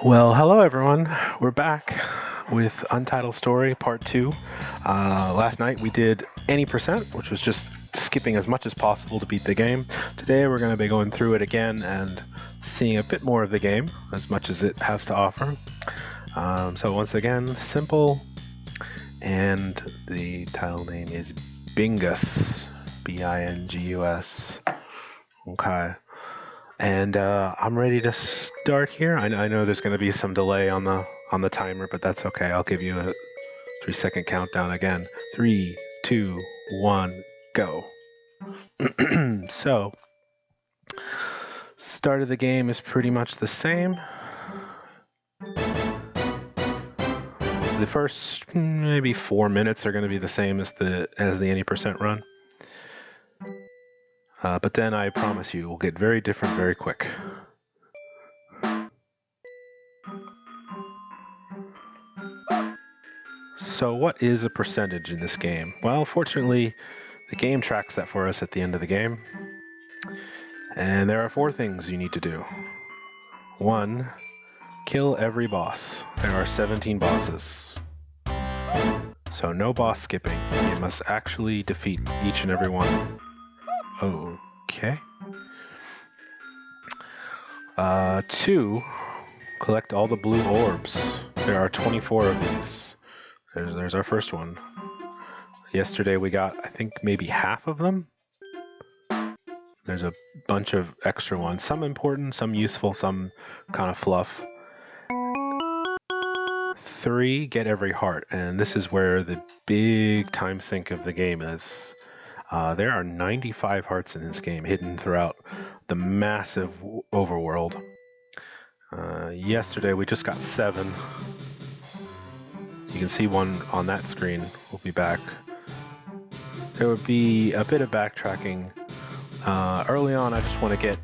Well, hello everyone. We're back with Untitled Story Part 2. Last night we did any percent, which was just skipping as much as possible to beat the game. Today we're going to be going through it again and seeing a bit more of the game, as much as it has to offer. So once again, simple, and the title name is Bingus, B-I-N-G-U-S. Okay. And I'm ready to start here. I know there's going to be some delay on the timer, but that's okay. I'll give you a 3-second countdown again. 3, 2, 1, go. So, start of the game is pretty much the same. The first maybe 4 minutes are going to be the same as the any percent run. But then I promise you, we'll get very different very quick. So what is a percentage in this game? Well, fortunately, the game tracks that for us at the end of the game. And there are 4 things you need to do. 1, kill every boss. There are 17 bosses. So no boss skipping. You must actually defeat each and every one. Okay. 2, collect all the blue orbs. There are 24 of these. There's our first one. Yesterday we got, I think, maybe half of them. There's a bunch of extra ones. Some important, some useful, some kind of fluff. 3, get every heart. And this is where the big time sink of the game is. There are 95 hearts in this game, hidden throughout the massive overworld. Yesterday we just got 7. You can see one on that screen. We'll be back. There would be a bit of backtracking. Early on, I just want to get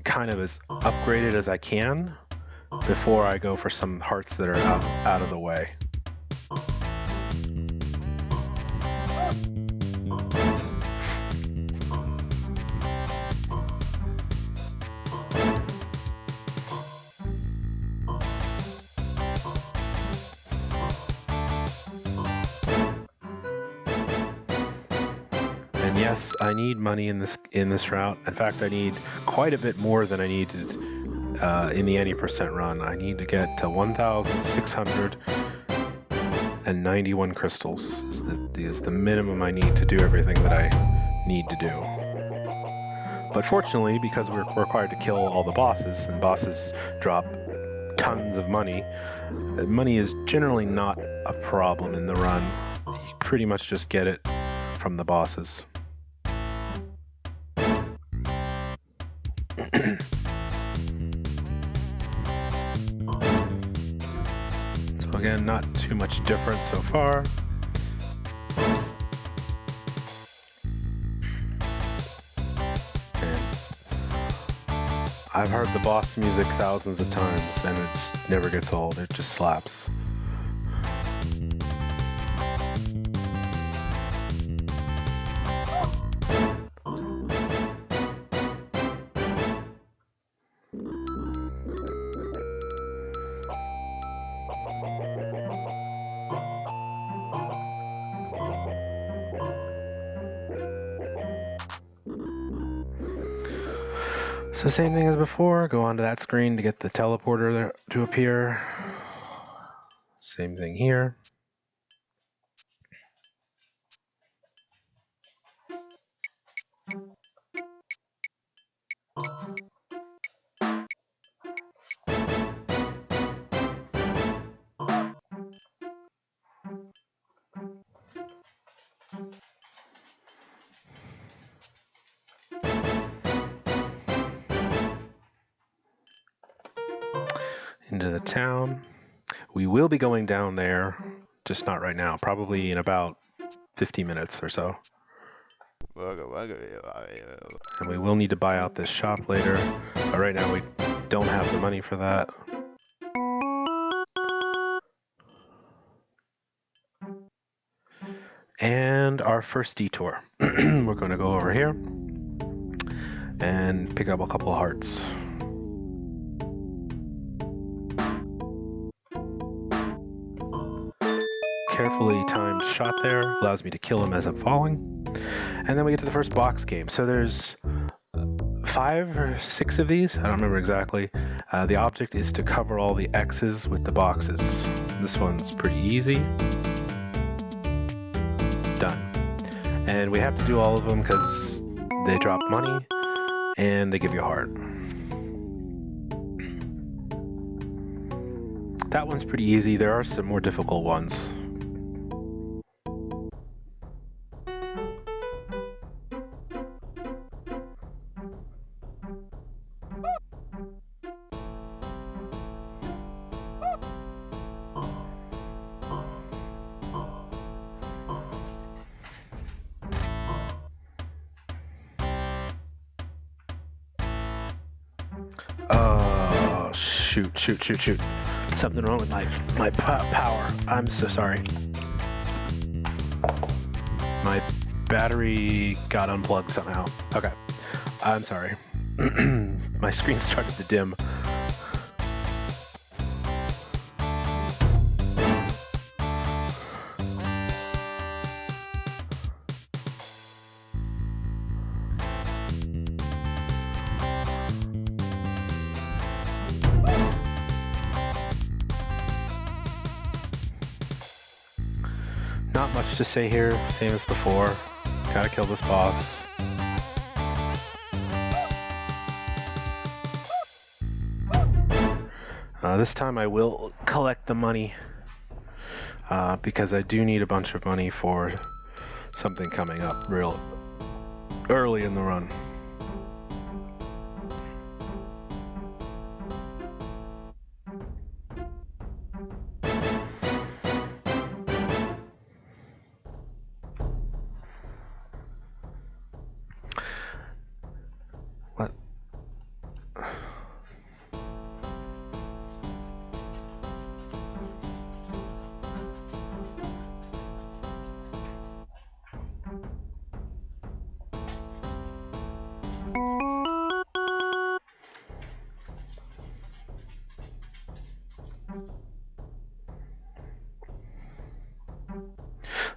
kind of as upgraded as I can before I go for some hearts that are out of the way. And yes, I need money in this route. In fact, I need quite a bit more than I needed in the any percent run. I need to get to 1,691 crystals. Is the minimum I need to do everything that I need to do. But fortunately, because we're required to kill all the bosses, and bosses drop tons of money, money is generally not a problem in the run. You pretty much just get it from the bosses. So again, not too much different so far. And I've heard the boss music thousands of times, and it never gets old. It just slaps. So same thing as before, go onto that screen to get the teleporter to appear. Same thing here. Into the town. We will be going down there, just not right now, probably in about 50 minutes or so. And we will need to buy out this shop later, but right now we don't have the money for that. And our first detour. We're going to go over here and pick up a couple of hearts. carefully timed shot there. Allows me to kill him as I'm falling. And then we get to the first box game. So there's 5 or 6 of these. I don't remember exactly. The object is to cover all the X's with the boxes. This one's pretty easy. Done. And we have to do all of them because they drop money and they give you a heart. That one's pretty easy. There are some more difficult ones. Oh, shoot. Something wrong with my power. I'm so sorry. My battery got unplugged somehow. Okay, I'm sorry. My screen started to dim. Not much to say here, same as before. Gotta kill this boss. This time I will collect the money because I do need a bunch of money for something coming up real early in the run. What?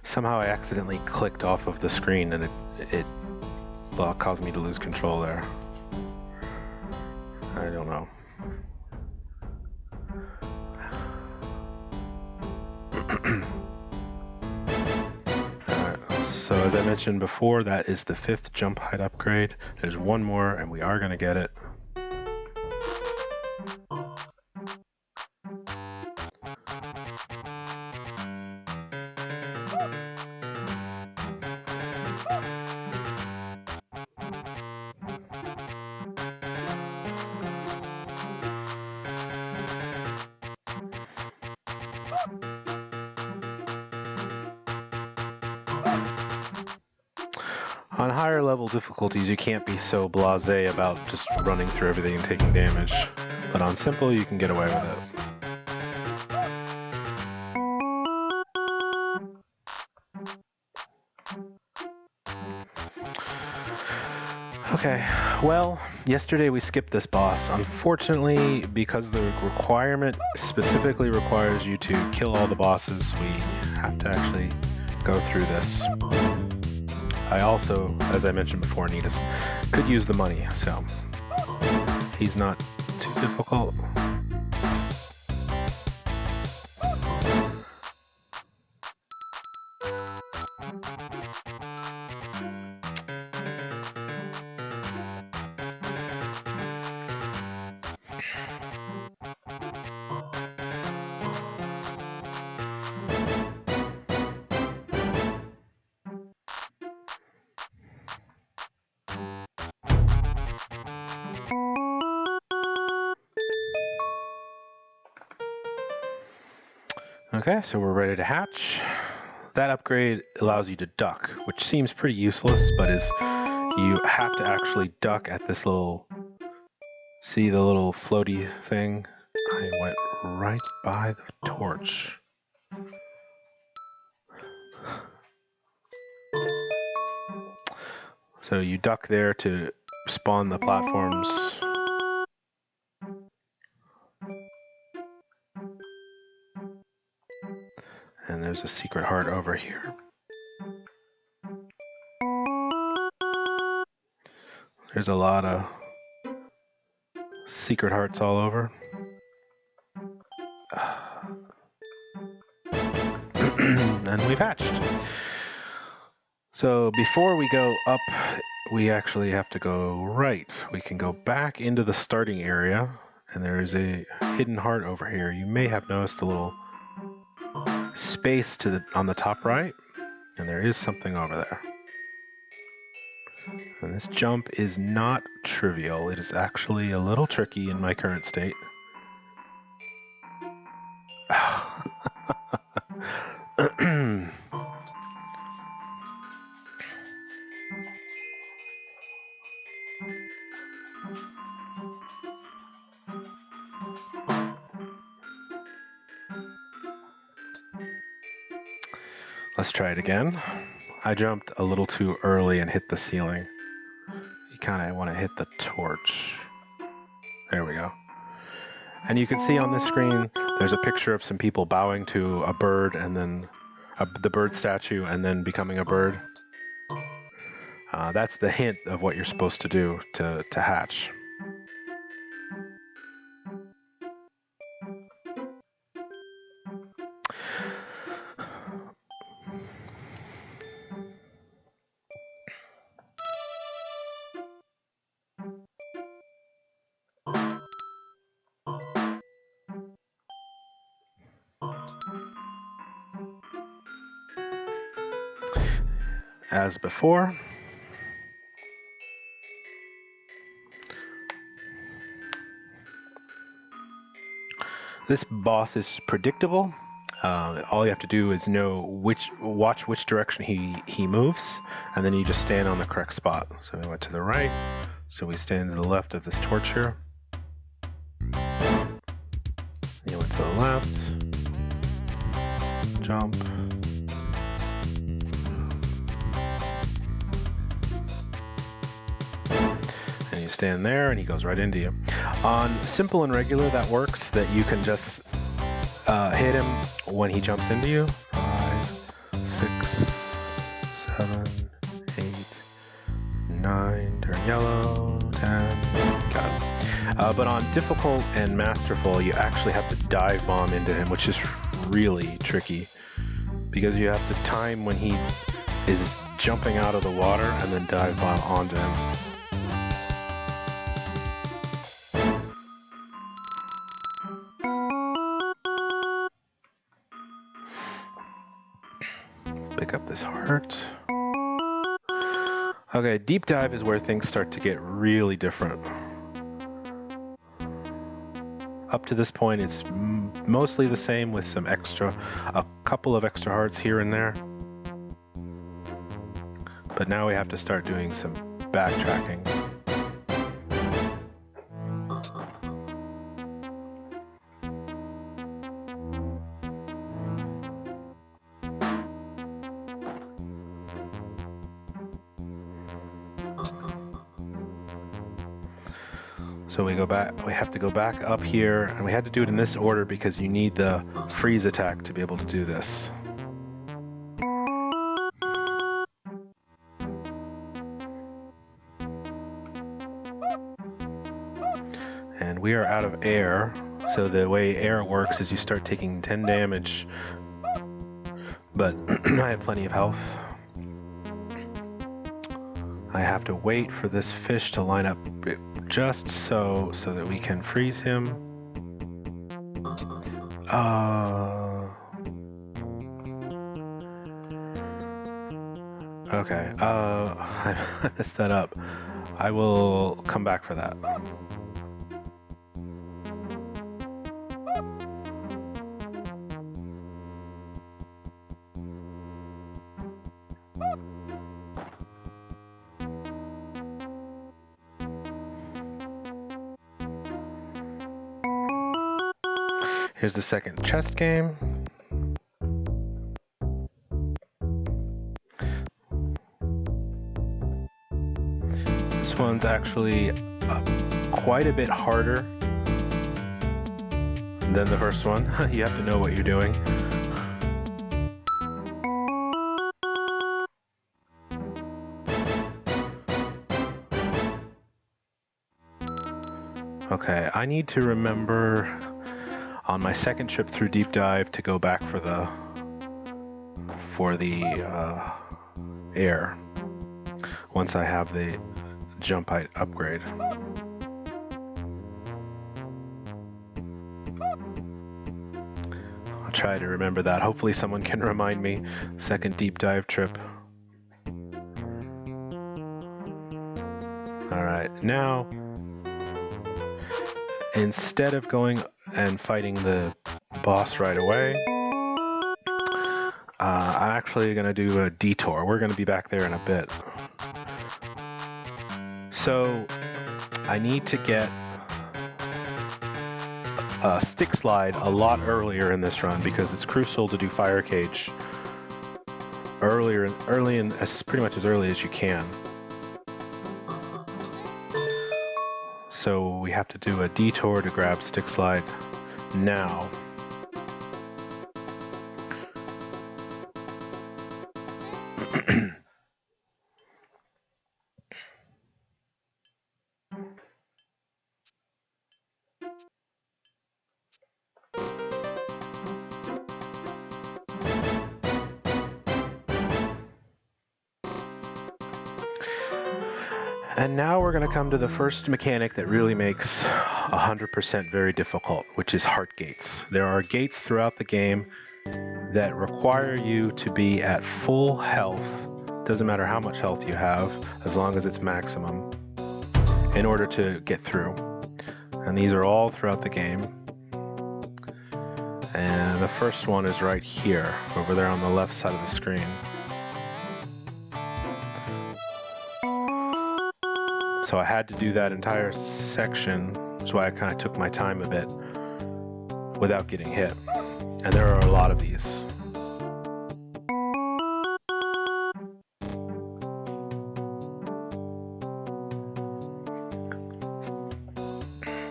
Somehow I accidentally clicked off of the screen and it caused me to lose control there. I don't know. Alright, so as I mentioned before, that is the 5th jump height upgrade. There's one more and we are going to get it. On higher level difficulties, you can't be so blasé about just running through everything and taking damage. But on simple, you can get away with it. Okay, well, yesterday we skipped this boss. Unfortunately, because the requirement specifically requires you to kill all the bosses, we have to actually go through this. I also, as I mentioned before, could use the money, so he's not too difficult. Okay, so we're ready to hatch. That upgrade allows you to duck, which seems pretty useless, but you have to actually duck at this little, see the little floaty thing? I went right by the torch. So you duck there to spawn the platforms. And there's a secret heart over here. There's a lot of secret hearts all over. And we've hatched. So before we go up, we actually have to go right. We can go back into the starting area, and there is a hidden heart over here. You may have noticed a little space on the top right, and there is something over there. And this jump is not trivial. It is actually a little tricky in my current state. Let's try it again. I jumped a little too early and hit the ceiling. You kind of want to hit the torch. There we go. And you can see on this screen, there's a picture of some people bowing to a bird and then the bird statue and then becoming a bird. That's the hint of what you're supposed to do to hatch. As before, this boss is predictable. All you have to do is watch which direction he moves, and then you just stand on the correct spot. So we went to the right, so we stand to the left of this torch here. You went to the left, jump. And you stand there, and he goes right into you. On simple and regular, that works, that you can just hit him when he jumps into you. 5, 6, 7, 8, 9, turn yellow, 10, got him. But on difficult and masterful, you actually have to dive bomb into him, which is really tricky, because you have to time when he is jumping out of the water and then dive bomb onto him. Pick up this heart. Okay, deep dive is where things start to get really different. Up to this point, it's mostly the same with a couple of extra hearts here and there. But now we have to start doing some backtracking. So we have to go back up here, and we had to do it in this order because you need the freeze attack to be able to do this. And we are out of air, so the way air works is you start taking 10 damage, but I have plenty of health. I have to wait for this fish to line up just so that we can freeze him. Okay, I messed that up. I will come back for that. Here's the second chest game. This one's actually quite a bit harder than the first one. You have to know what you're doing. Okay, I need to remember on my second trip through Deep Dive to go back for the air once I have the jump height upgrade. I'll try to remember that. Hopefully someone can remind me. Second Deep Dive trip. All right, now instead of going and fighting the boss right away, I'm actually going to do a detour. We're going to be back there in a bit. So I need to get a stick slide a lot earlier in this run because it's crucial to do fire cage early and pretty much as early as you can. So we have to do a detour to grab stick slide now. And now we're going to come to the first mechanic that really makes 100% very difficult, which is heart gates. There are gates throughout the game that require you to be at full health, doesn't matter how much health you have, as long as it's maximum, in order to get through. And these are all throughout the game. And the first one is right here, over there on the left side of the screen. So I had to do that entire section, that's why I kind of took my time a bit without getting hit. And there are a lot of these.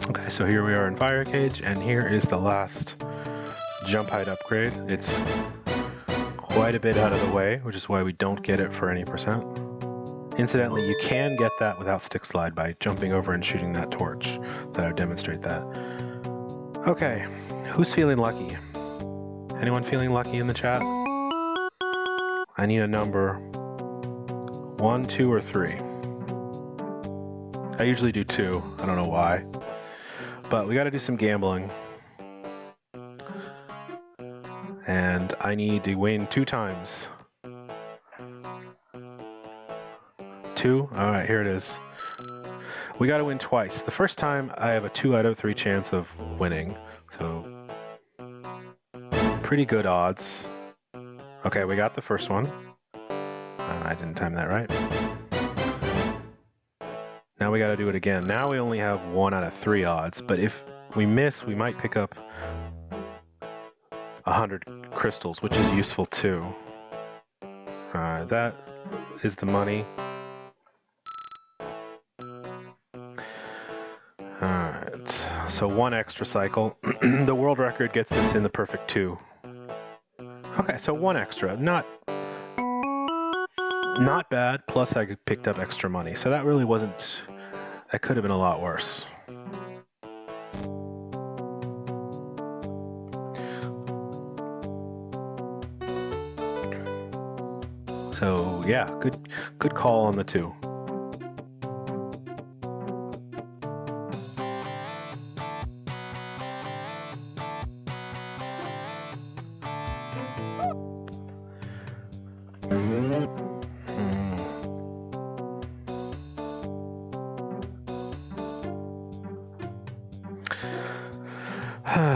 Okay, so here we are in fire cage, and here is the last jump height upgrade. It's quite a bit out of the way, which is why we don't get it for any percent. Incidentally, you can get that without stick slide by jumping over and shooting that torch. That I would demonstrate that. Okay, who's feeling lucky? Anyone feeling lucky in the chat? I need a number 1, 2, or 3. I usually do 2. I don't know why. But we got to do some gambling. And I need to win 2 times. 2? Alright, here it is. We gotta win twice. The first time I have a 2 out of 3 chance of winning. So, pretty good odds. Okay, we got the first one. I didn't time that right. Now we gotta do it again. Now we only have 1 out of 3 odds, but if we miss, we might pick up 100 crystals, which is useful too. Alright, that is the money. Alright, so 1 extra cycle. The world record gets this in the perfect 2. Okay, so 1 extra. Not bad, plus I picked up extra money. So that really wasn't... That could have been a lot worse. So yeah, good call on the 2.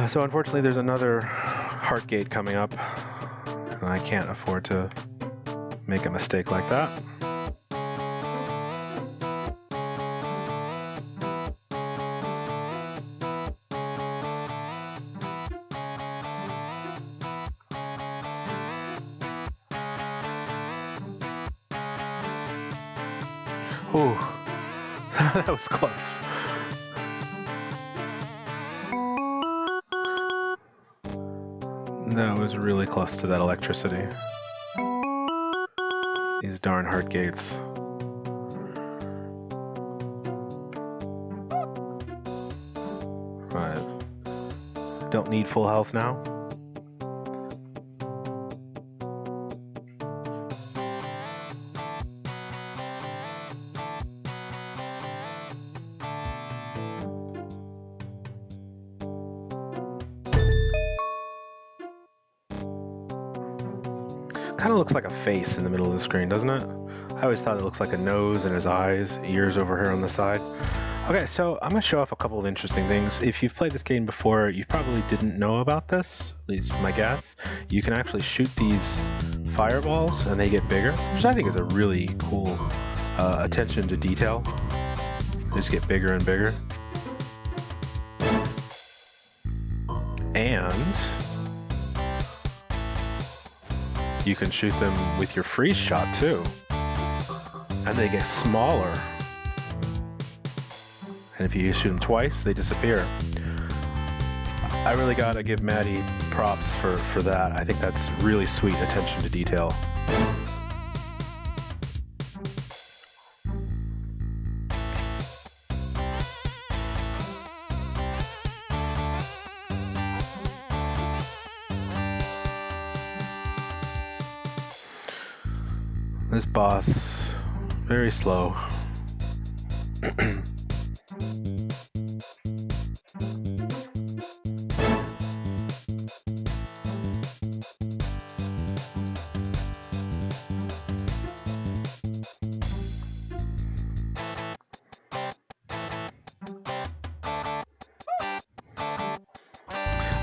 So unfortunately there's another heart gate coming up, and I can't afford to make a mistake like that. Ooh, that was close. That was really close to that electricity. These darn heart gates. Don't need full health now. Kind of looks like a face in the middle of the screen, doesn't it? I always thought it looks like a nose and his eyes, ears over here on the side. Okay, so I'm going to show off a couple of interesting things. If you've played this game before, you probably didn't know about this, at least my guess. You can actually shoot these fireballs and they get bigger, which I think is a really cool attention to detail. They just get bigger and bigger. And you can shoot them with your freeze shot too. And they get smaller. And if you shoot them twice, they disappear. I really gotta give Maddie props for that. I think that's really sweet attention to detail. This boss, very slow.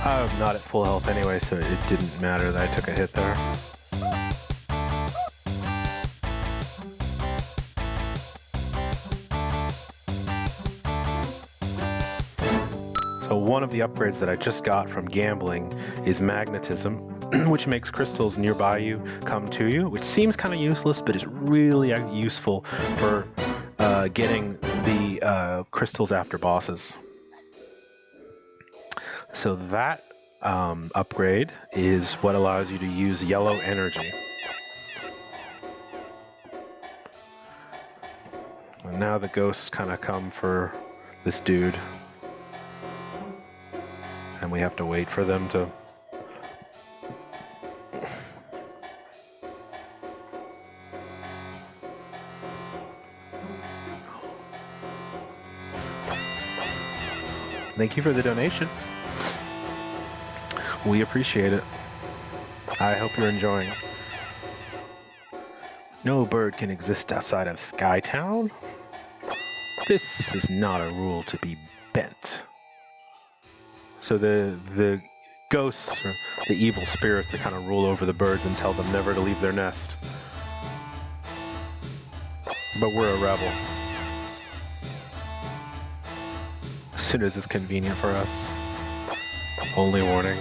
I'm not at full health anyway, so it didn't matter that I took a hit there. So one of the upgrades that I just got from gambling is magnetism, which makes crystals nearby you come to you, which seems kind of useless, but is really useful for getting the crystals after bosses. So that upgrade is what allows you to use yellow energy. And now the ghosts kind of come for this dude. And we have to wait for them to... Thank you for the donation. We appreciate it. I hope you're enjoying. No bird can exist outside of Skytown. This is not a rule to be bent. So the ghosts, or the evil spirits, that kind of rule over the birds and tell them never to leave their nest. But we're a rebel. As soon as it's convenient for us. Only warning.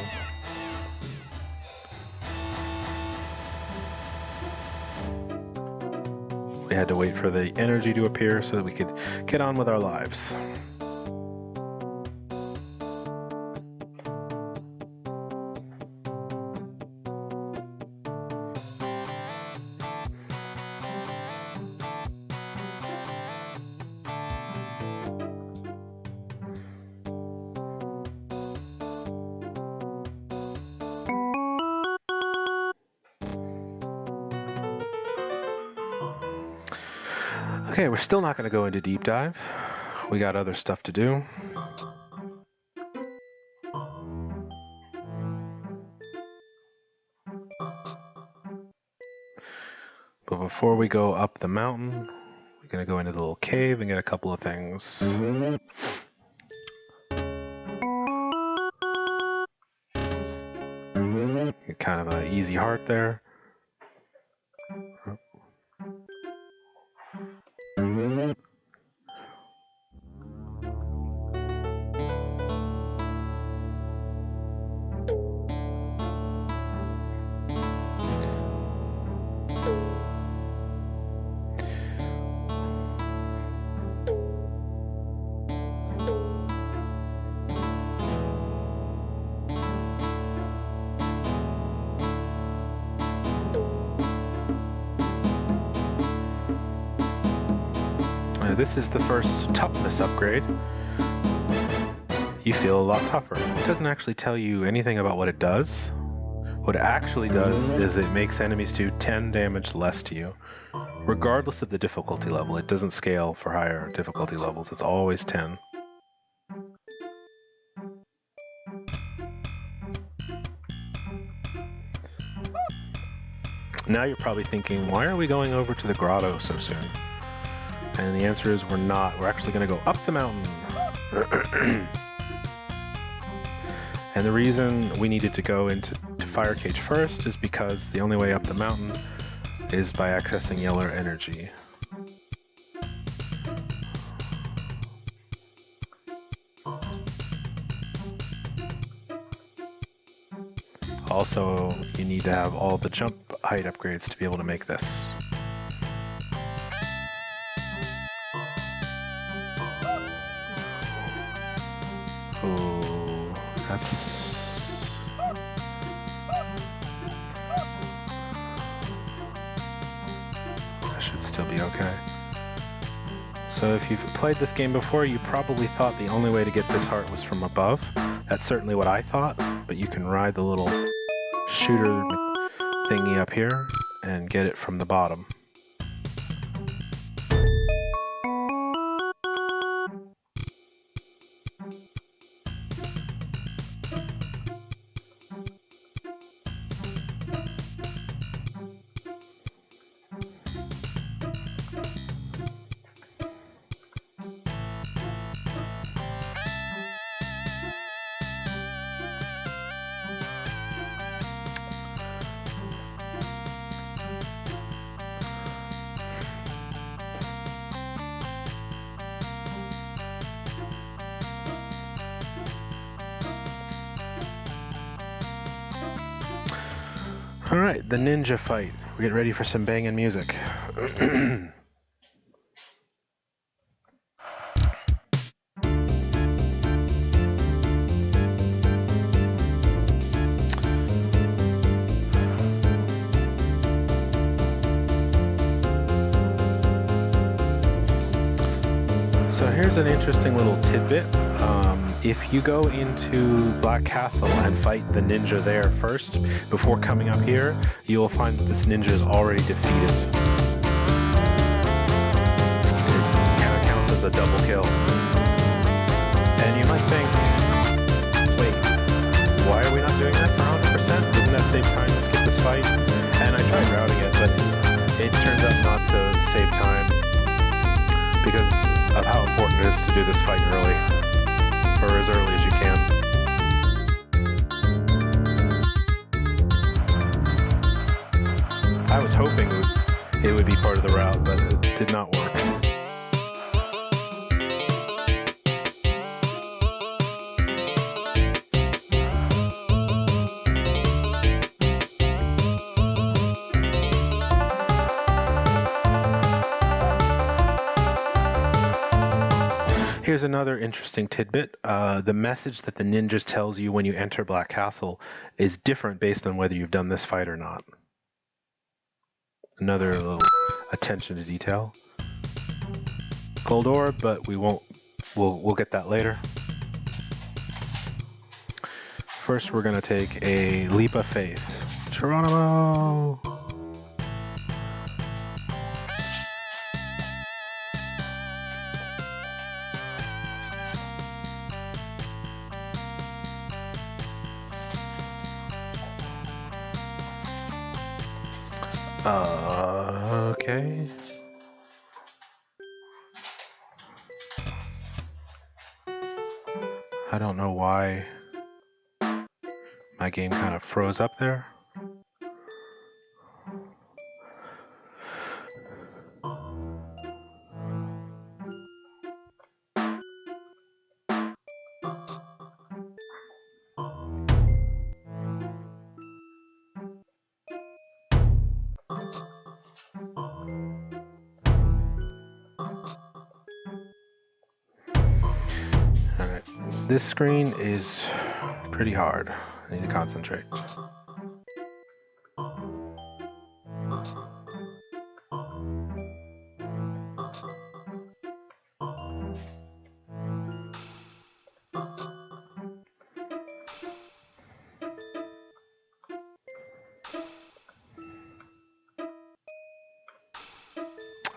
We had to wait for the energy to appear so that we could get on with our lives. Okay, we're still not going to go into deep dive. We got other stuff to do. But before we go up the mountain, we're going to go into the little cave and get a couple of things. Get kind of an easy heart there. This is the first toughness upgrade. you feel a lot tougher. It doesn't actually tell you anything about what it does. What it actually does is it makes enemies do 10 damage less to you, regardless of the difficulty level. It doesn't scale for higher difficulty levels. It's always 10. Now you're probably thinking, why are we going over to the grotto so soon? And the answer is we're not. We're actually going to go up the mountain. And the reason we needed to go into Fire Cage first is because the only way up the mountain is by accessing yellow energy. Also, you need to have all the jump height upgrades to be able to make this. Oh, that's... That should still be okay. So if you've played this game before, you probably thought the only way to get this heart was from above. That's certainly what I thought, but you can ride the little shooter thingy up here and get it from the bottom. Alright, the ninja fight. We get ready for some banging music. So here's an interesting little tidbit. If you go into Black Castle and fight the ninja there first, before coming up here, you will find that this ninja is already defeated. It kind of counts as a double kill. And you might think, wait, why are we not doing that for 100%? Wouldn't that save time to skip this fight? And I tried routing it, but it turns out not to save time because of how important it is to do this fight early. Or as early as you can. I was hoping it would be part of the route, but it did not work. Here's another interesting tidbit. The message that the ninjas tells you when you enter Black Castle is different based on whether you've done this fight or not. Another little attention to detail. Gold orb, but we'll get that later. First, we're gonna take a leap of faith. Geronimo! Okay. I don't know why my game kind of froze up there. Alright, this screen is pretty hard. I need to concentrate.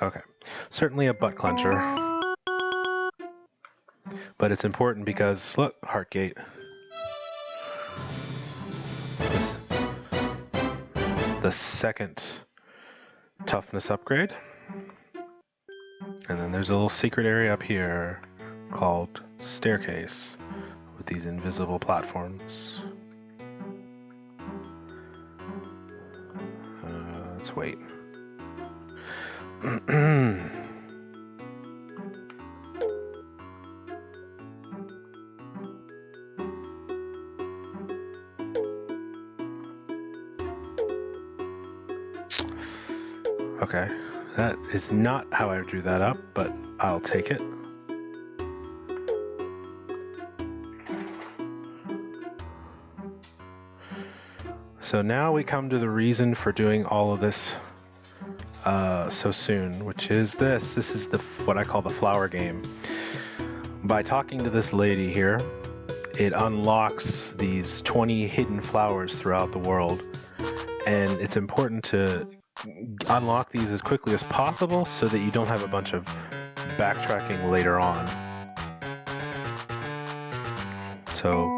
Okay, certainly a butt clencher. But it's important because, look, heart gate. The second toughness upgrade. And then there's a little secret area up here called staircase with these invisible platforms. Let's wait. Okay, that is not how I drew that up, but I'll take it. So now we come to the reason for doing all of this so soon, which is this. This is what I call the flower game. By talking to this lady here, it unlocks these 20 hidden flowers throughout the world, and it's important to unlock these as quickly as possible so that you don't have a bunch of backtracking later on. So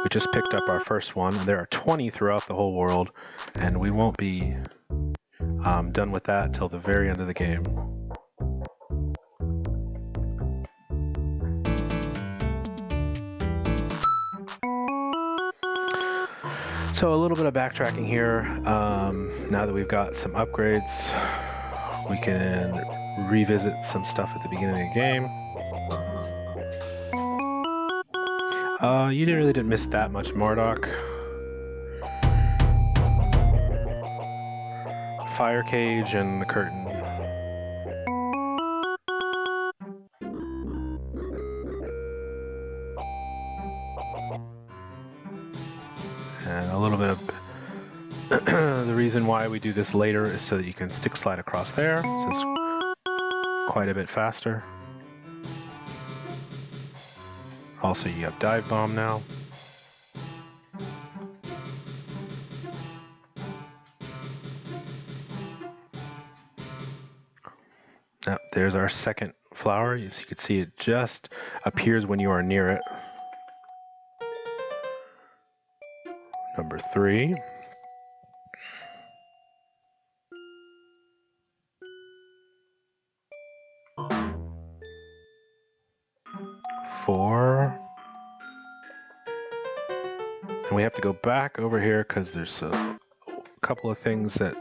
we just picked up our first one. There are 20 throughout the whole world, and we won't be done with that till the very end of the game. So a little bit of backtracking here. Now that we've got some upgrades, we can revisit some stuff at the beginning of the game. You really didn't miss that much, Marduk. Fire cage and the curtain. And a little bit of the reason why we do this later is so that you can stick slide across there. So it's quite a bit faster. Also, you have dive bomb now. Now, there's our second flower. As you can see, it just appears when you are near it. Number 3. Four. And we have to go back over here because there's a couple of things that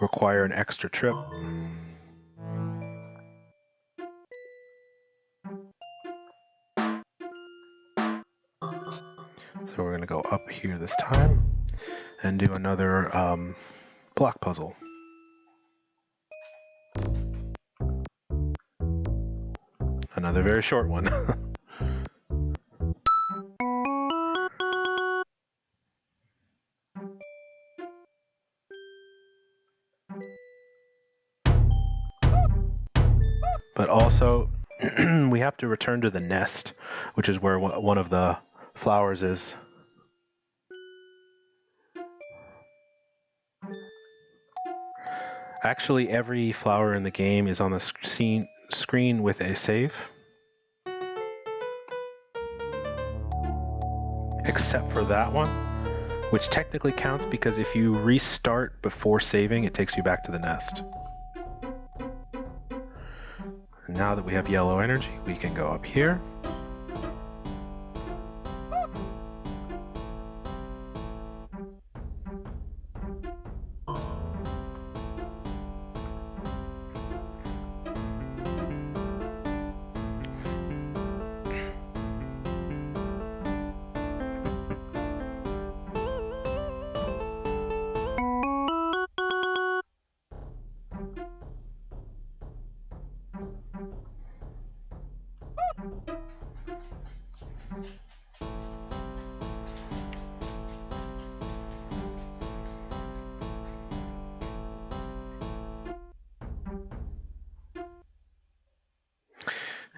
require an extra trip. So we're going to go up here this time and do another block puzzle. Another very short one. But also, we have to return to the nest, which is where one of the flowers is. Actually, every flower in the game is on the screen with a save. Except for that one, which technically counts because if you restart before saving, it takes you back to the nest. Now that we have yellow energy, we can go up here.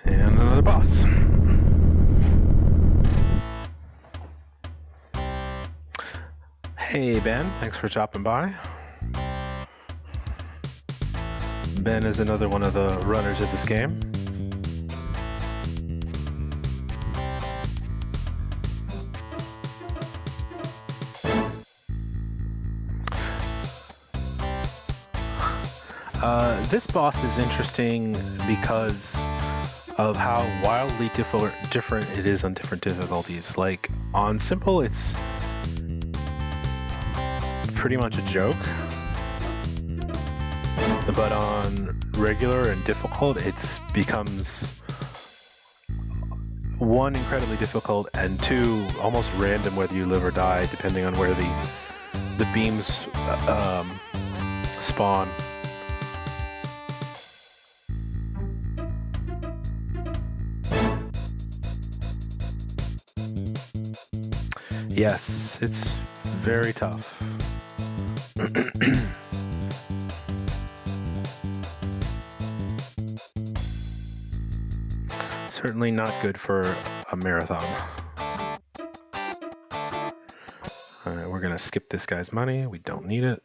And another boss. Hey Ben, thanks for dropping by. Ben is another one of the runners of this game. This boss is interesting because of how wildly different it is on different difficulties. Like, on simple, it's pretty much a joke. But on regular and difficult, it becomes one, incredibly difficult, and two, almost random whether you live or die, depending on where the beams spawn. Yes, it's very tough. Certainly not good for a marathon. Alright, we're gonna skip this guy's money. We don't need it.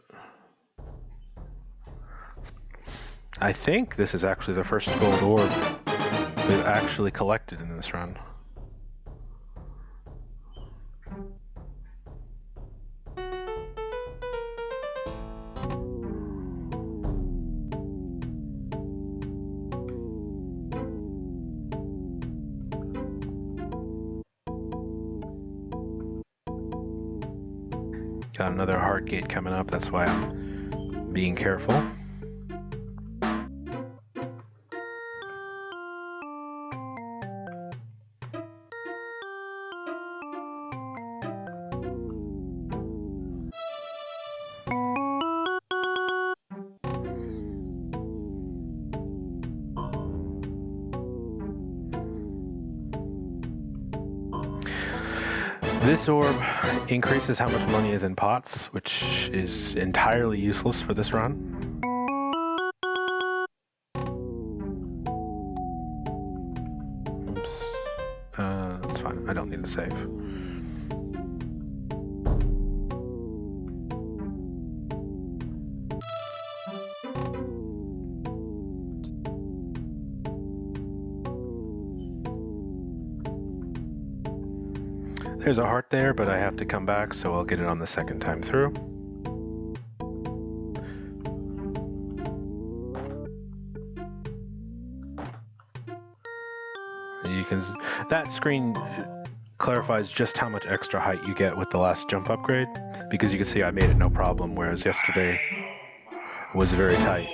I think this is actually the first gold orb we've actually collected in this run. Got another heart gate coming up, that's why I'm being careful. This orb increases how much money is in pots, which is entirely useless for this run. Oops. That's fine. I don't need to save. There's a heart there, but I have to come back, so I'll get it on the second time through. You can, that screen clarifies just how much extra height you get with the last jump upgrade, because you can see I made it no problem, whereas yesterday was very tight.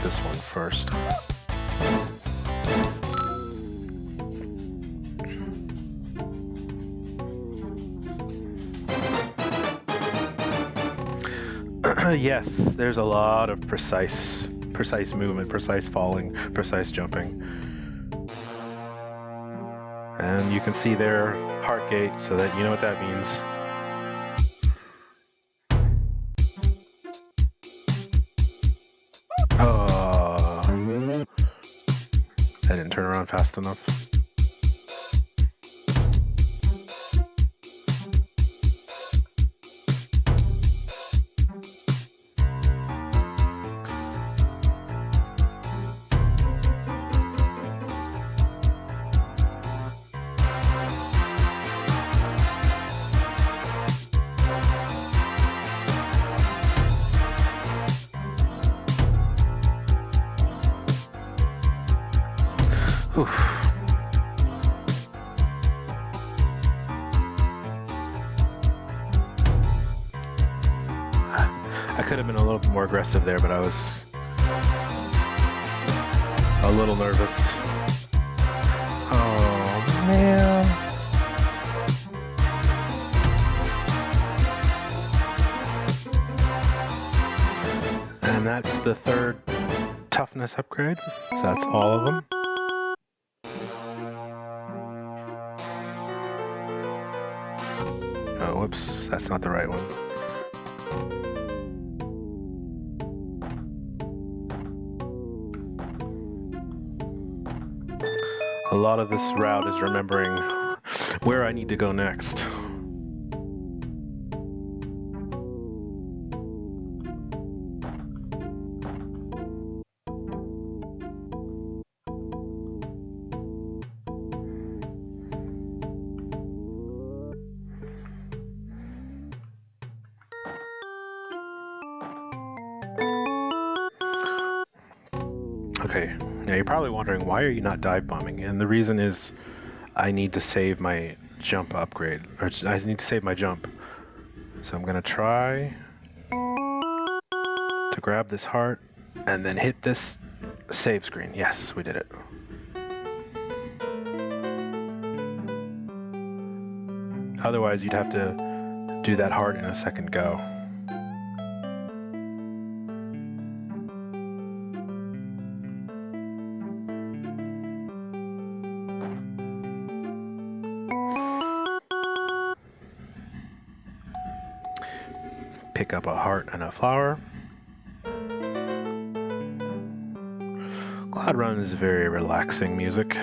This one first. Yes, there's a lot of precise movement, precise falling, precise jumping. And you can see their heart gate, so that you know what that means. I didn't turn around fast enough. Oof. I could have been a little bit more aggressive there, but I was a little nervous. Oh, man. And that's the third toughness upgrade, so that's all of them. No, whoops, that's not the right one. A lot of this route is remembering where I need to go next. Okay, now you're probably wondering, why are you not dive bombing? And the reason is I need to save my jump upgrade, or I need to save my jump. So I'm gonna try to grab this heart and then hit this save screen. Yes, we did it. Otherwise, you'd have to do that heart in a second go. Pick up a heart and a flower. Cloud Run is very relaxing music.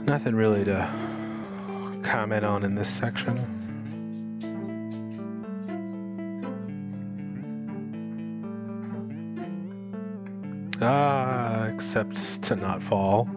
Nothing really to comment on in this section. Except to not fall.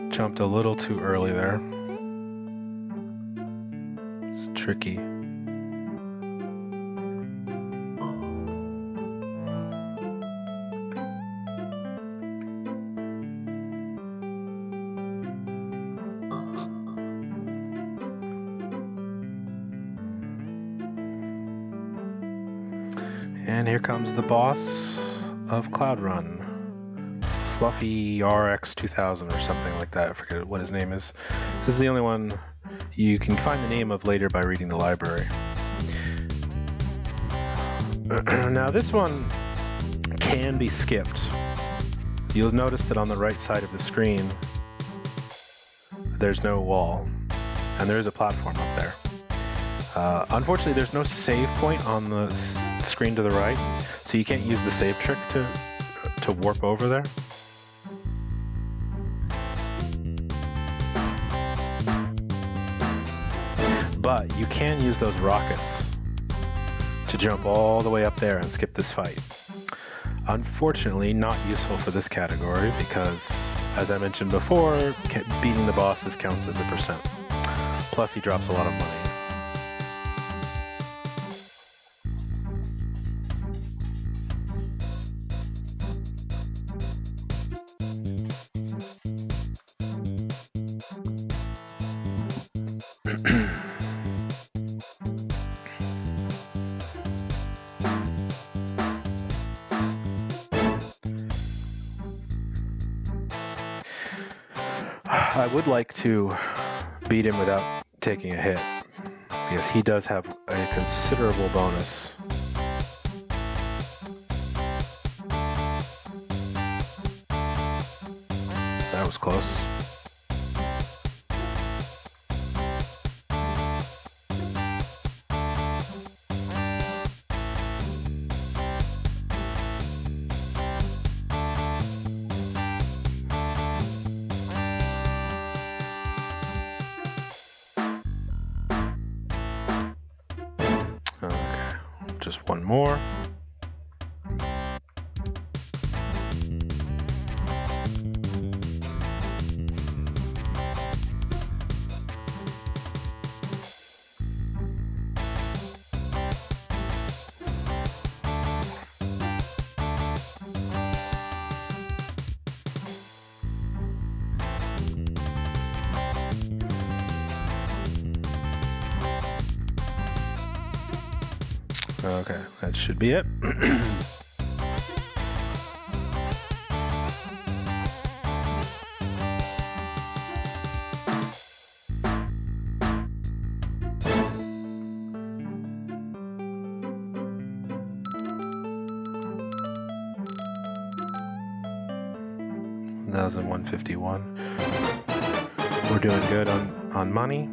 Jumped a little too early there. It's tricky. And here comes the boss of Cloud Run. Fluffy RX 2000 or something like that. I forget what his name is. This is the only one you can find the name of later by reading the library. Now this one can be skipped. You'll notice that on the right side of the screen there's no wall, and there is a platform up there. Unfortunately, there's no save point on the screen to the right, so you can't use the save trick to warp over there. But you can use those rockets to jump all the way up there and skip this fight. Unfortunately, not useful for this category because, as I mentioned before, beating the bosses counts as a %. Plus, he drops a lot of money. I would like to beat him without taking a hit, because he does have a considerable bonus. That was close. Just one more. Okay, that should be it. $1,151. We're doing good on money.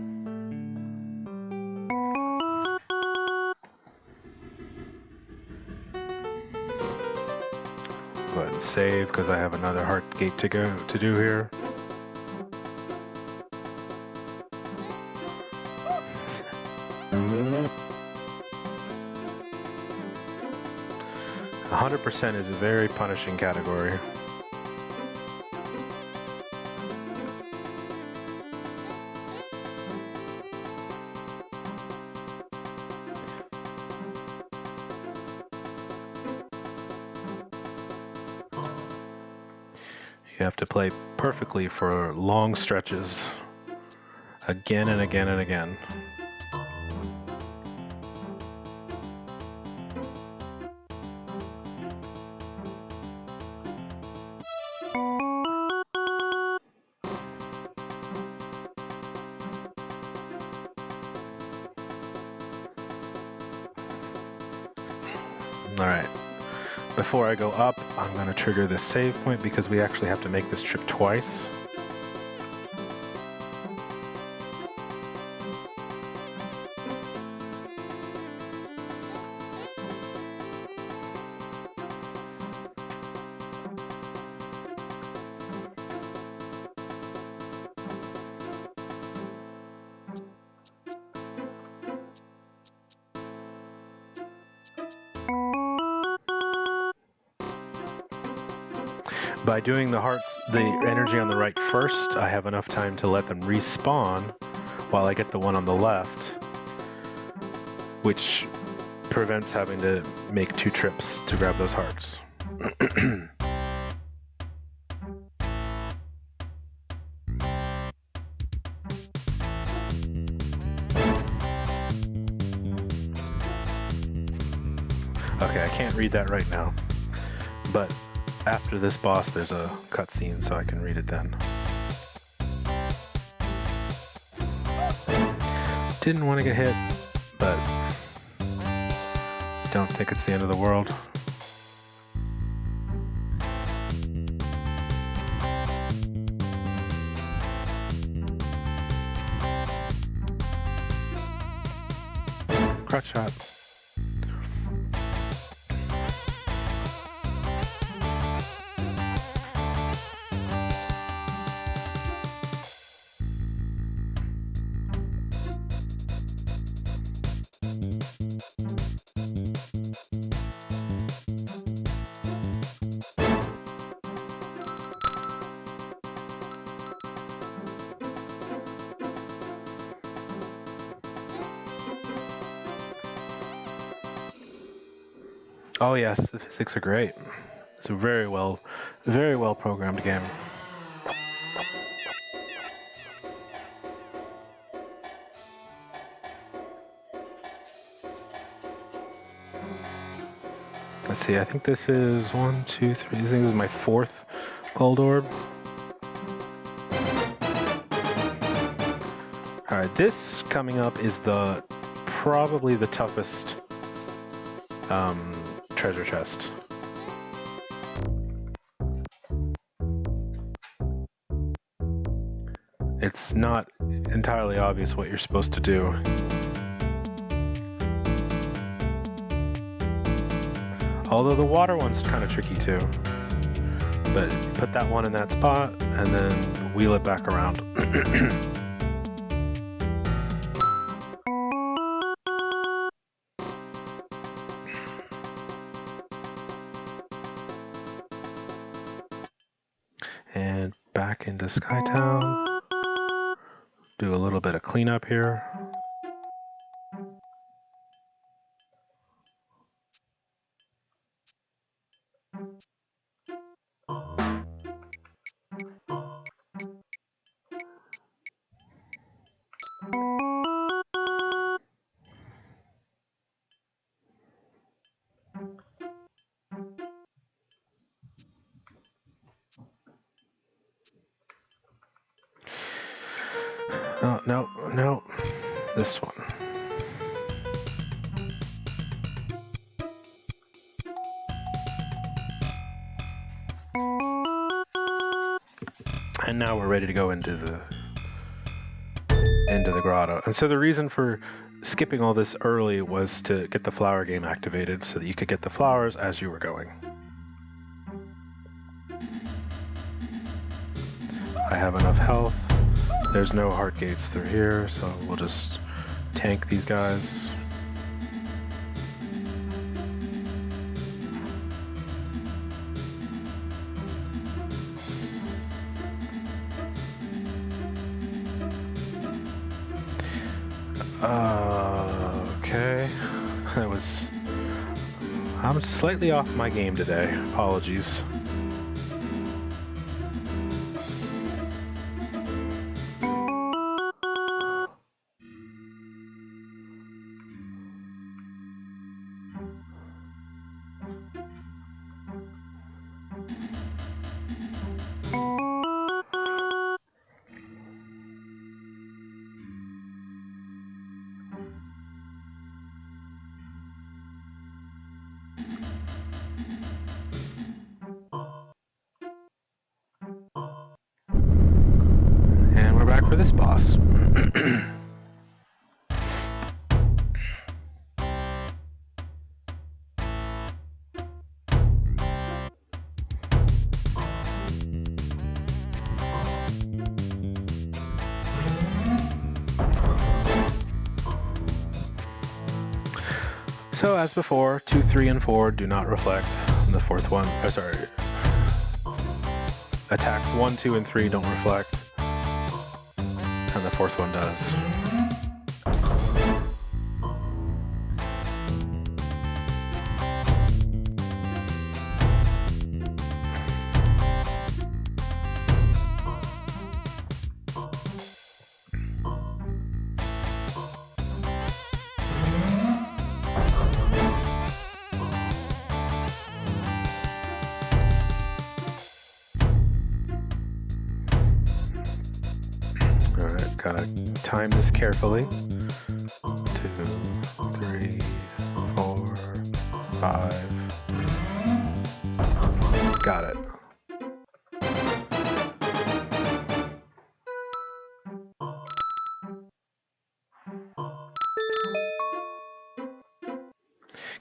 Go ahead and save because I have another heart gate to do here. Mm-hmm. 100% is a very punishing category. You have to play perfectly for long stretches, again and again and again. All right. Before I go up, I'm going to trigger this save point because we actually have to make this trip twice. By doing the energy on the right first, I have enough time to let them respawn while I get the one on the left, which prevents having to make 2 trips to grab those hearts. Okay, I can't read that right now, but after this boss there's a cutscene, so I can read it then. Didn't want to get hit, but don't think it's the end of the world. Crotch shot. Oh yes, the physics are great. It's a very well programmed game. Let's see, I think this is 1, 2, 3. I think this is my 4th gold orb. Alright, this coming up is probably the toughest treasure chest. It's not entirely obvious what you're supposed to do. Although the water one's kind of tricky too. But put that one in that spot and then wheel it back around. And back into Skytown. Do a little bit of cleanup here. No, no, no. This one. And now we're ready to go into the grotto. And so the reason for skipping all this early was to get the flower game activated so that you could get the flowers as you were going. I have enough health. There's no heart gates through here, so we'll just tank these guys. Okay. I'm slightly off my game today. Apologies. And we're back for this boss. So as before, 2, 3, and 4 do not reflect. And the fourth one, attacks 1, 2, and 3 don't reflect. And the fourth one does. Alright, gotta time this carefully. 2, 3, 4, 5. Got it.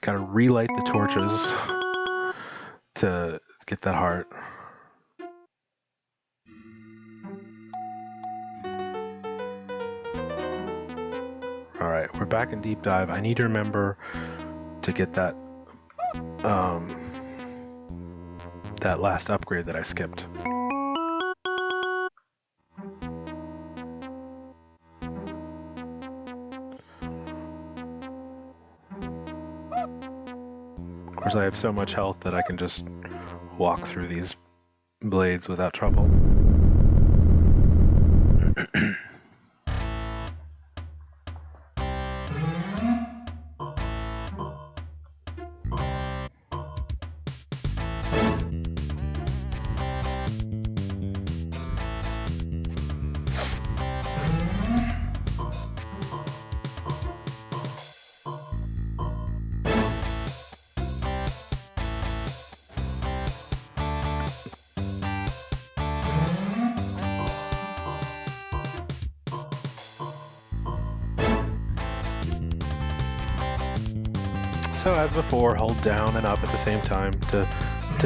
Gotta relight the torches to get that heart. Alright, we're back in deep dive. I need to remember to get that that last upgrade that I skipped. Of course, I have so much health that I can just walk through these blades without trouble. So as before, hold down and up at the same time to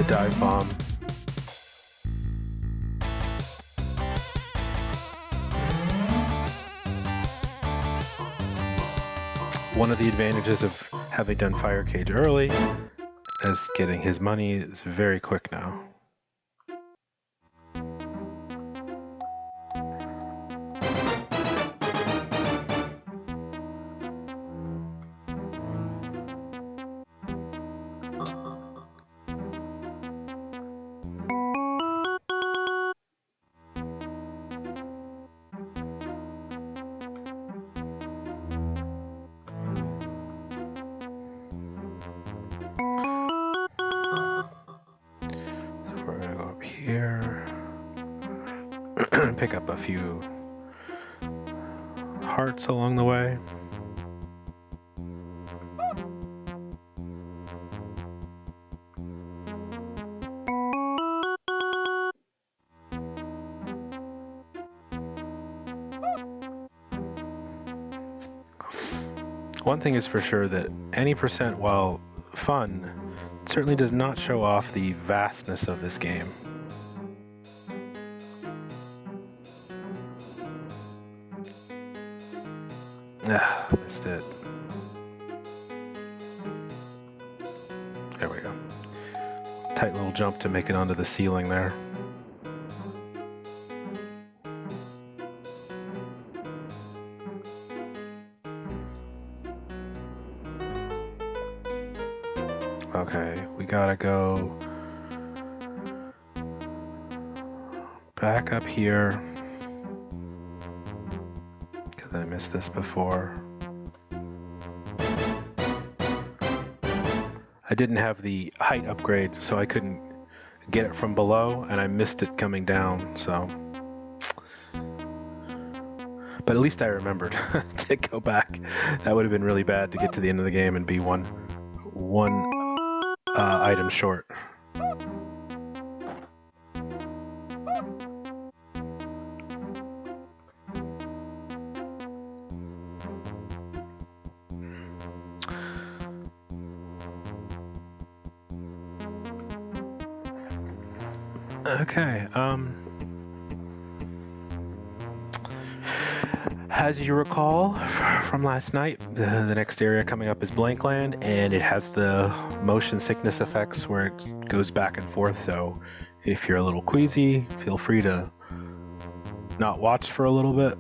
dive bomb. One of the advantages of having done Fire Cage early is getting his money is very quick now. Here, pick up a few parts along the way. One thing is for sure, that any percent, while fun, certainly does not show off the vastness of this game. Missed it. There we go. Tight little jump to make it onto the ceiling there. Okay, we gotta go back up here, because I missed this before. I didn't have the height upgrade, so I couldn't get it from below, and I missed it coming down, so. But at least I remembered to go back. That would have been really bad to get to the end of the game and be one item short. Okay, as you recall from last night, the next area coming up is Blank Land, and it has the motion sickness effects where it goes back and forth, so if you're a little queasy, feel free to not watch for a little bit.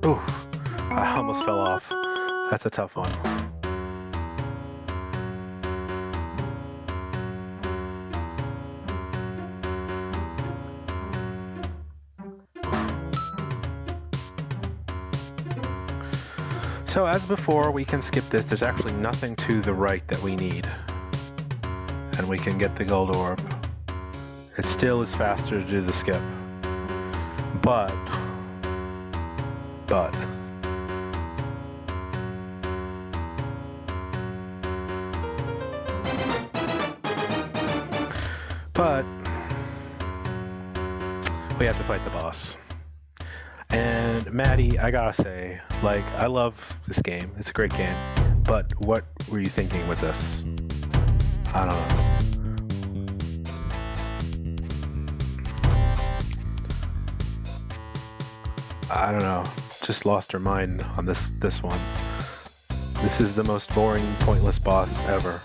Ooh, I almost fell off. That's a tough one. So as before, we can skip this. There's actually nothing to the right that we need. And we can get the gold orb. It still is faster to do the skip. But we have to fight the boss. And Maddie, I gotta say, like, I love this game. It's a great game. But what were you thinking with this? I don't know. I don't know. Just lost her mind on this one. This is the most boring, pointless boss ever.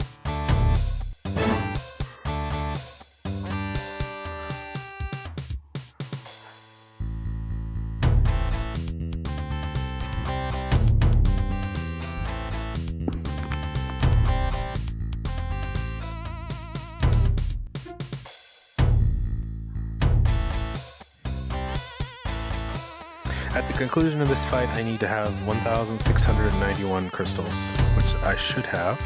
At the conclusion of this fight, I need to have 1,691 crystals, which I should have.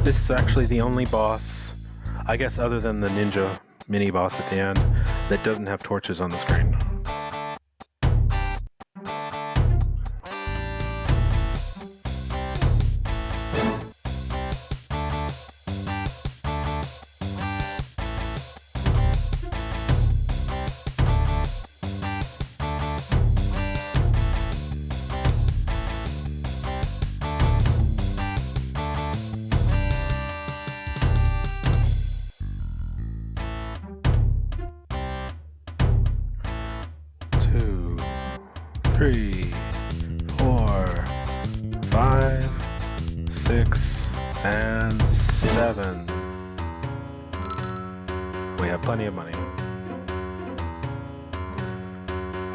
This is actually the only boss, I guess, other than the ninja mini boss at the end, that doesn't have torches on the screen. 3, 4, 5, 6, and 7. We have plenty of money.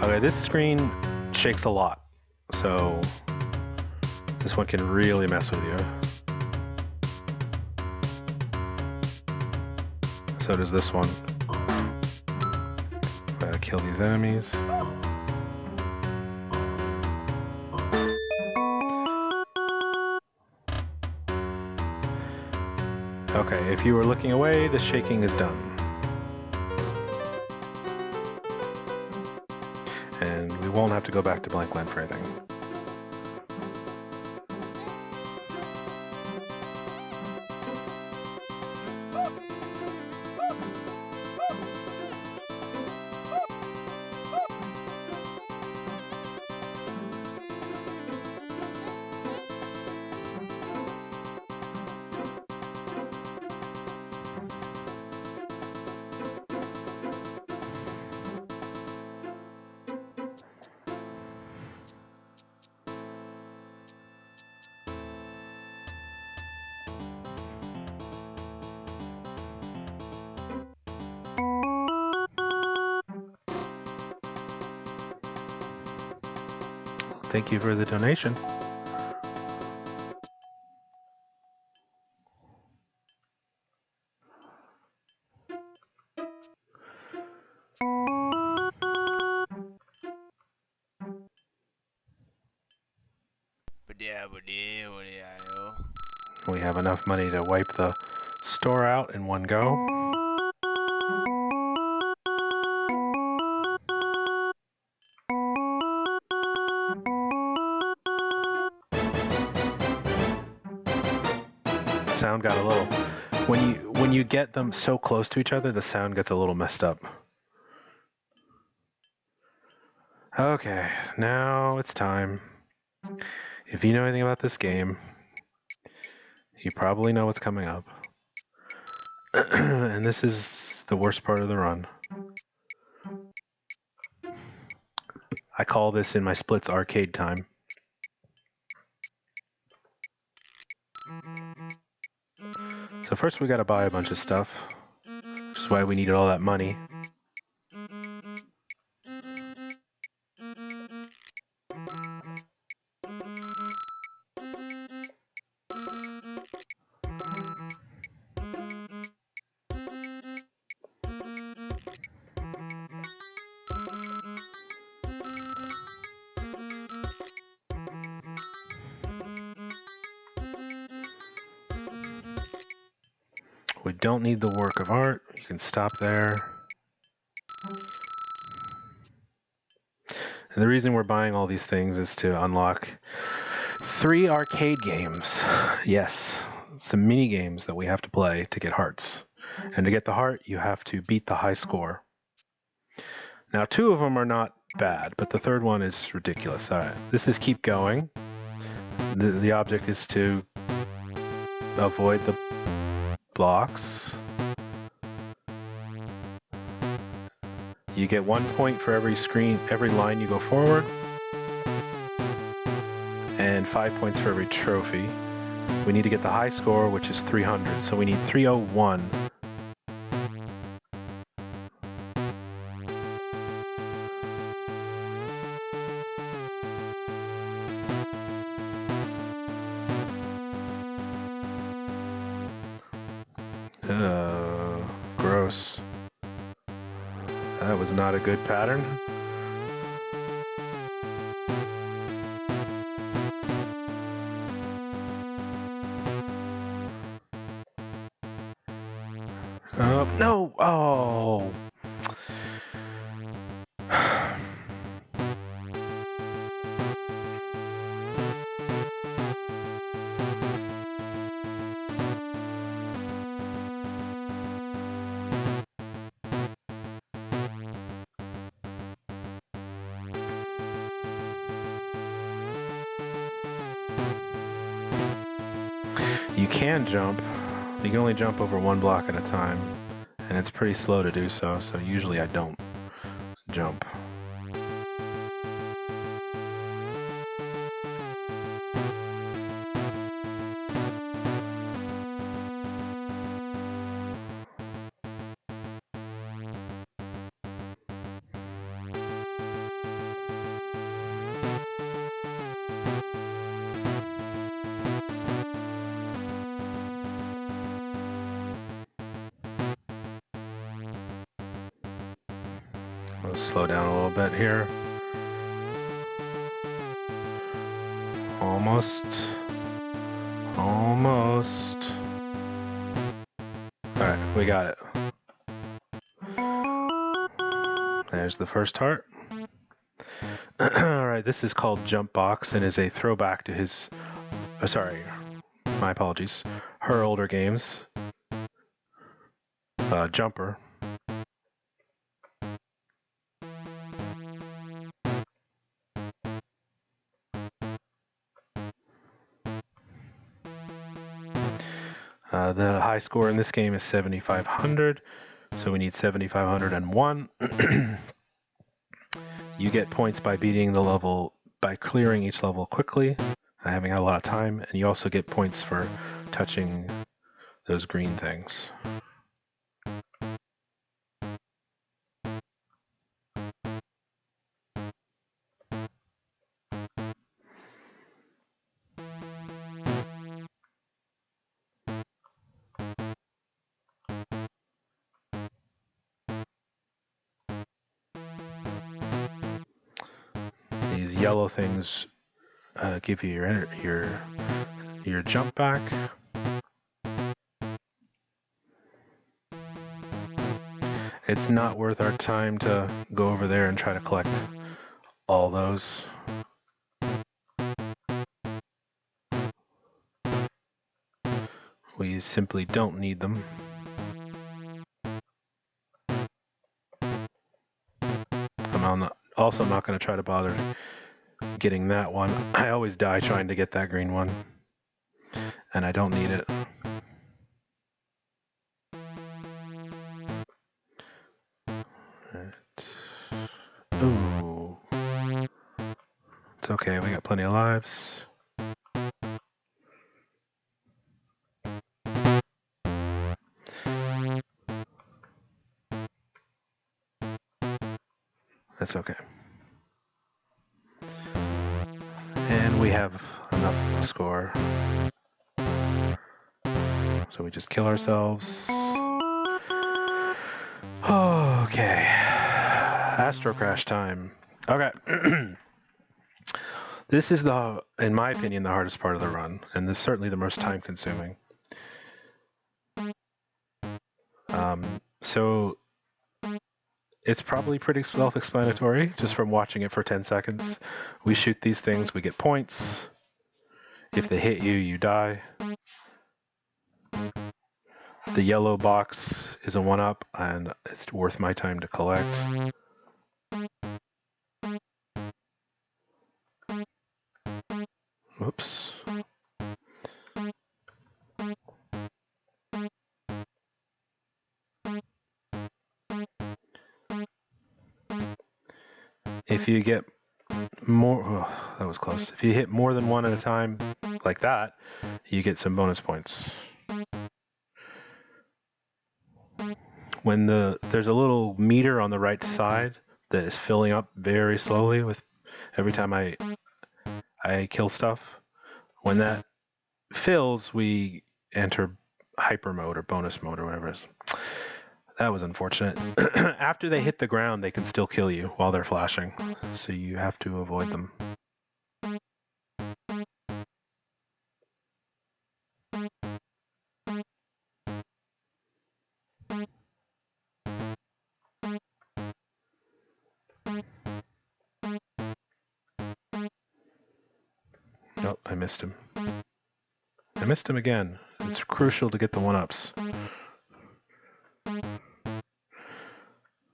Okay, this screen shakes a lot, so this one can really mess with you. So does this one. Gotta kill these enemies. Okay, if you were looking away, the shaking is done. And we won't have to go back to blank land for anything. Thank you for the donation. We have enough money to wipe the store out in one go. Sound got a little, when you get them so close to each other, the sound gets a little messed up. Okay, now it's time. If you know anything about this game, you probably know what's coming up. And this is the worst part of the run. I call this in my splits arcade time. So first we gotta buy a bunch of stuff, which is why we needed all that money. We don't need the work of art. You can stop there. And the reason we're buying all these things is to unlock 3 arcade games. Yes, some mini games that we have to play to get hearts. And to get the heart, you have to beat the high score. Now, 2 of them are not bad, but the third one is ridiculous. All right, this is keep going. The object is to avoid the blocks. You get 1 point for every line you go forward, and 5 points for every trophy. We need to get the high score, which is 300, so we need 301. Gross. That was not a good pattern. No! Oh! You can jump. You can only jump over 1 block at a time, and it's pretty slow to do so, so usually I don't jump. Slow down a little bit here. Almost. Almost. Alright, we got it. There's the first heart. Alright, this is called Jump Box and is a throwback to his... sorry, my apologies. Her older games. Jumper. The high score in this game is 7,500, so we need 7,501. You get points by beating the level, by clearing each level quickly, having a lot of time, and you also get points for touching those green things. These yellow things give you your jump back. It's not worth our time to go over there and try to collect all those. We simply don't need them. I'm also not going to try to bother getting that one. I always die trying to get that green one, and I don't need it. Right. Ooh. It's okay, we got plenty of lives. That's okay. And we have enough score. So we just kill ourselves. Okay. Astro Crash time. Okay. This is in my opinion, the hardest part of the run, and this is certainly the most time consuming. So it's probably pretty self-explanatory just from watching it for 10 seconds. We shoot these things, we get points. If they hit you, you die. The yellow box is a 1-up, and it's worth my time to collect. Whoops. If you get more, oh, that was close. If you hit more than one at a time, like that, you get some bonus points. When there's a little meter on the right side that is filling up very slowly with every time I kill stuff. When that fills, we enter hyper mode or bonus mode or whatever it is. That was unfortunate. After they hit the ground, they can still kill you while they're flashing, so you have to avoid them. Nope, I missed him. I missed him again. It's crucial to get the 1-ups.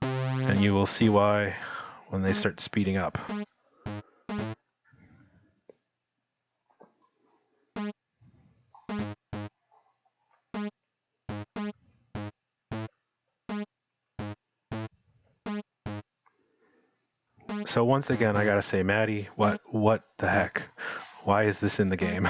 And you will see why when they start speeding up. So once again, I gotta say, Maddie, what the heck? Why is this in the game?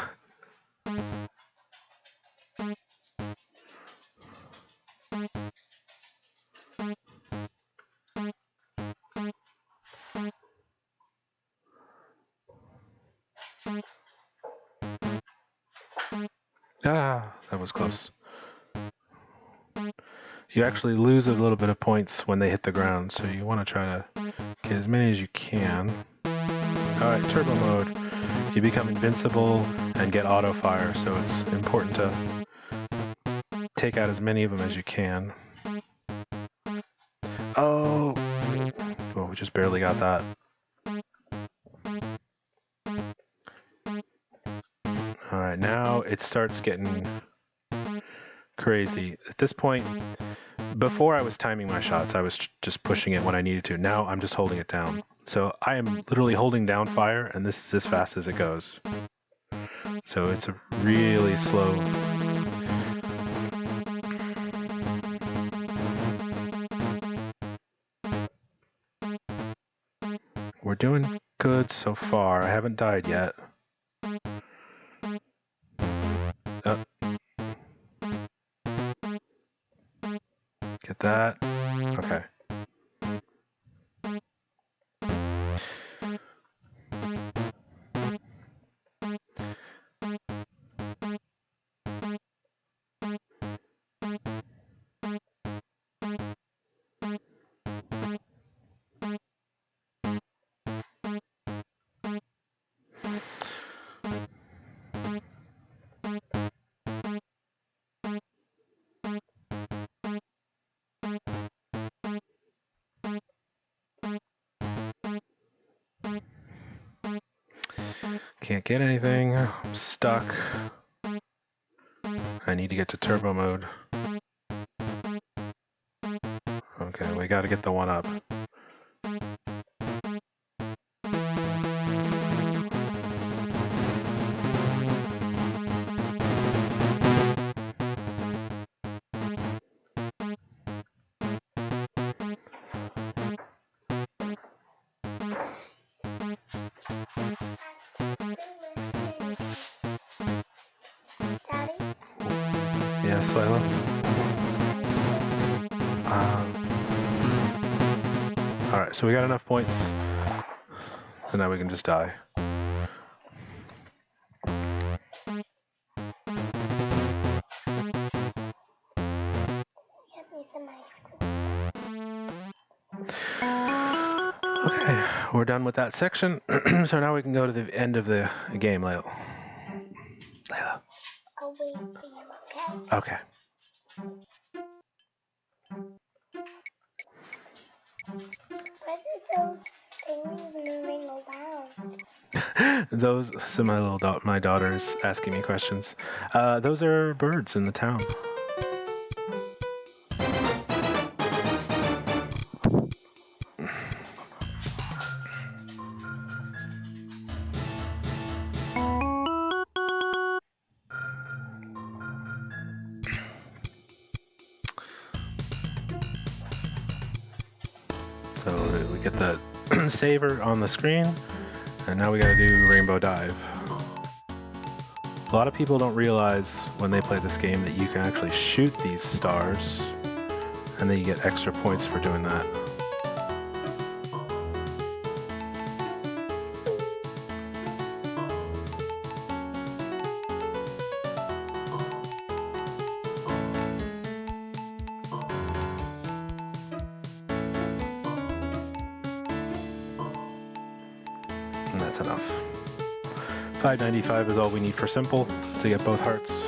Ah, that was close. You actually lose a little bit of points when they hit the ground, so you want to try to get as many as you can. Alright, turbo mode. You become invincible and get auto fire, so it's important to take out as many of them as you can. Oh, we just barely got that. Alright, now it starts getting crazy. At this point, before I was timing my shots, I was just pushing it when I needed to. Now I'm just holding it down. So I am literally holding down fire, and this is as fast as it goes. So it's a really slow. We're doing good so far. I haven't died yet. Get that. Okay. Can't get anything. I'm stuck. I need to get to turbo mode. Okay, we gotta get the one up. Yes, Layla? Alright, so we got enough points. So now we can just die. Okay, we're done with that section. So now we can go to the end of the game, Layla. I'll wait for you, Okay. What are those things moving around? Those, so my daughter's asking me questions. Those are birds in the town. So we get the saver on the screen, and now we gotta do rainbow dive. A lot of people don't realize when they play this game that you can actually shoot these stars, and then you get extra points for doing that. And that's enough. 595 is all we need for simple to get both hearts.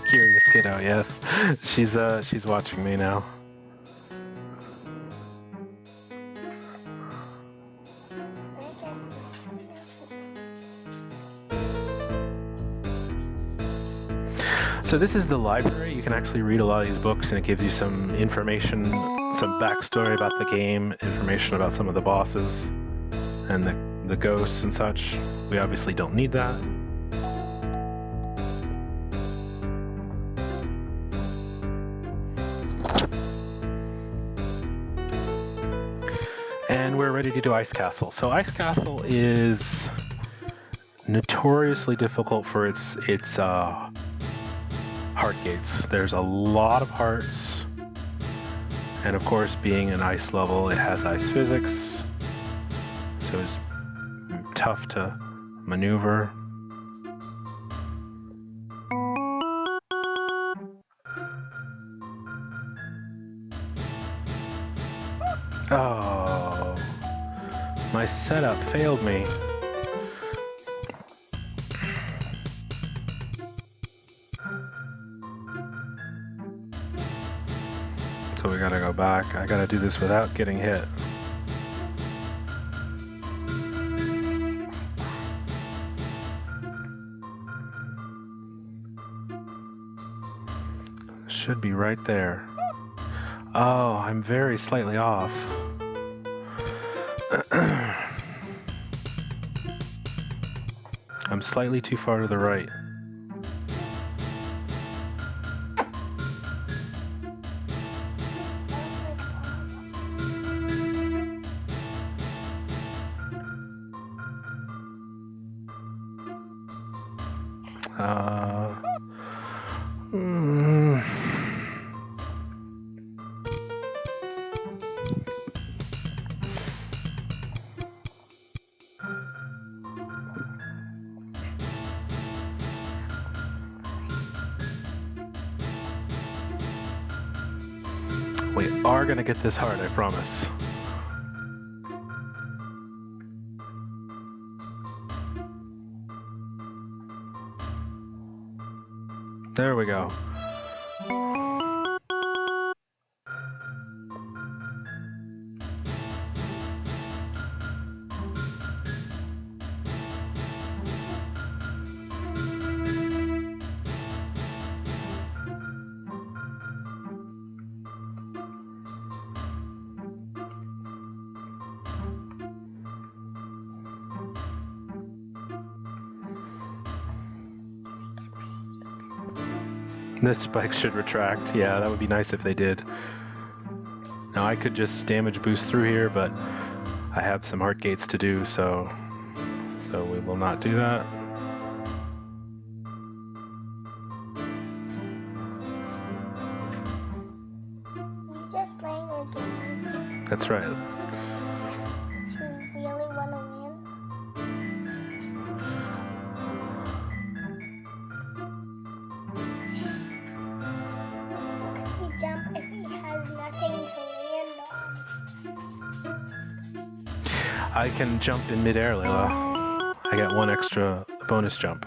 Curious kiddo, yes. She's watching me now. So this is the library. You can actually read a lot of these books, and it gives you some information, some backstory about the game, information about some of the bosses and the ghosts and such. We obviously don't need that. And we're ready to do Ice Castle. So Ice Castle is notoriously difficult for its heart gates. There's a lot of hearts, and of course, being an ice level, it has ice physics, so it's tough to maneuver. Oh, my setup failed me. So we gotta go back. I gotta do this without getting hit. Should be right there. Oh, I'm very slightly off. I'm slightly too far to the right. Mm. We are gonna get this hard, I promise. There we go. The spikes should retract. Yeah, that would be nice if they did. Now I could just damage boost through here, but I have some heart gates to do, so we will not do that. You're just playing a game. That's right. You really want to win? You jump if he has nothing to land on. I can jump in midair, Layla. I got one extra bonus jump.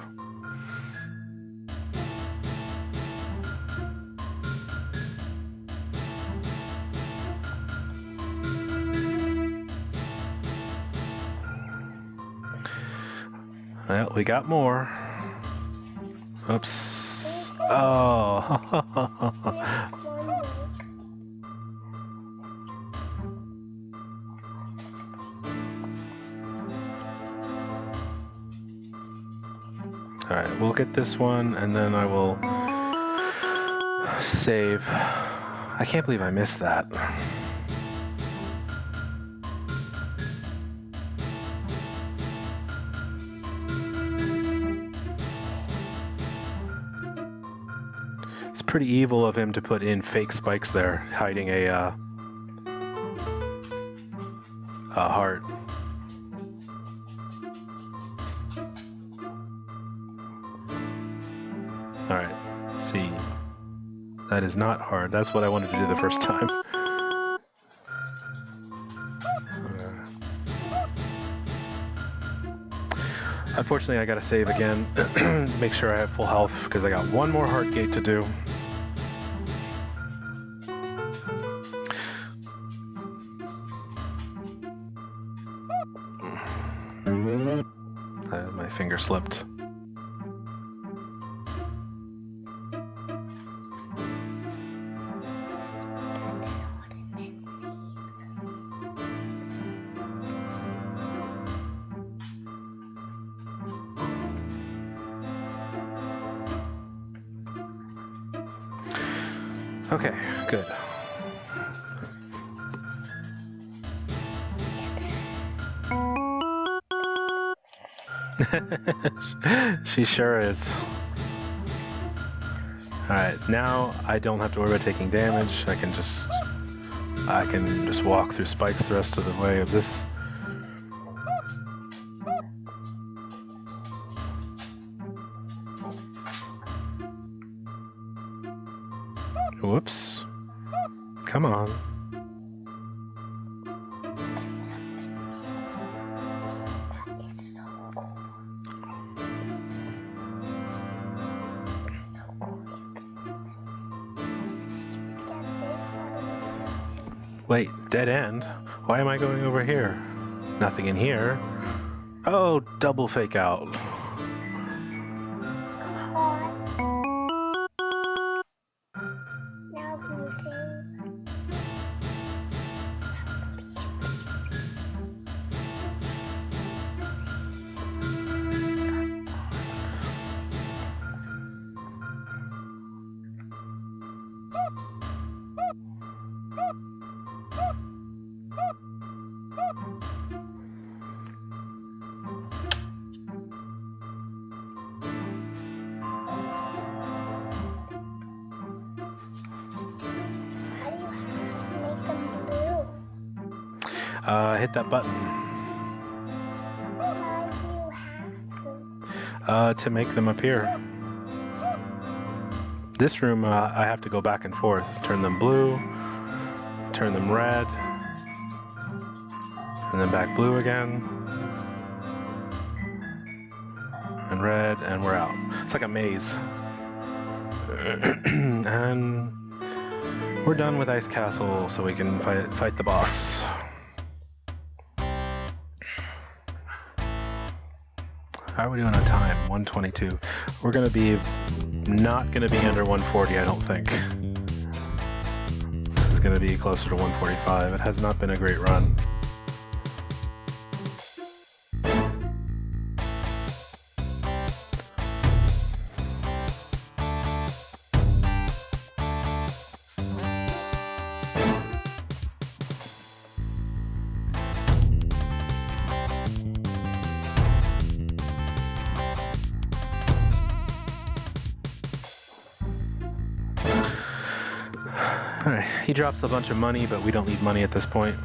Well, we got more. Oops. Oh. Alright, we'll get this one, and then I will save. I can't believe I missed that. It's pretty evil of him to put in fake spikes there, hiding a heart. Alright, see. That is not hard. That's what I wanted to do the first time. Unfortunately, I gotta save again. Make sure I have full health, because I got one more heart gate to do. My finger slipped. Okay, good. She sure is. Alright, now I don't have to worry about taking damage. I can just walk through spikes the rest of the way of this. Whoops. Come on. Wait, dead end? Why am I going over here? Nothing in here. Oh, double fake out. Now can you see? Hit that button. Why do you have to? To make them appear. This room, I have to go back and forth. Turn them blue, turn them red, and then back blue again. And red, and we're out. It's like a maze. And we're done with Ice Castle, so we can fight the boss. How are we doing on time? 122. We're gonna be not gonna be under 140, I don't think. This is gonna be closer to 145. It has not been a great run. Alright, he drops a bunch of money, but we don't need money at this point.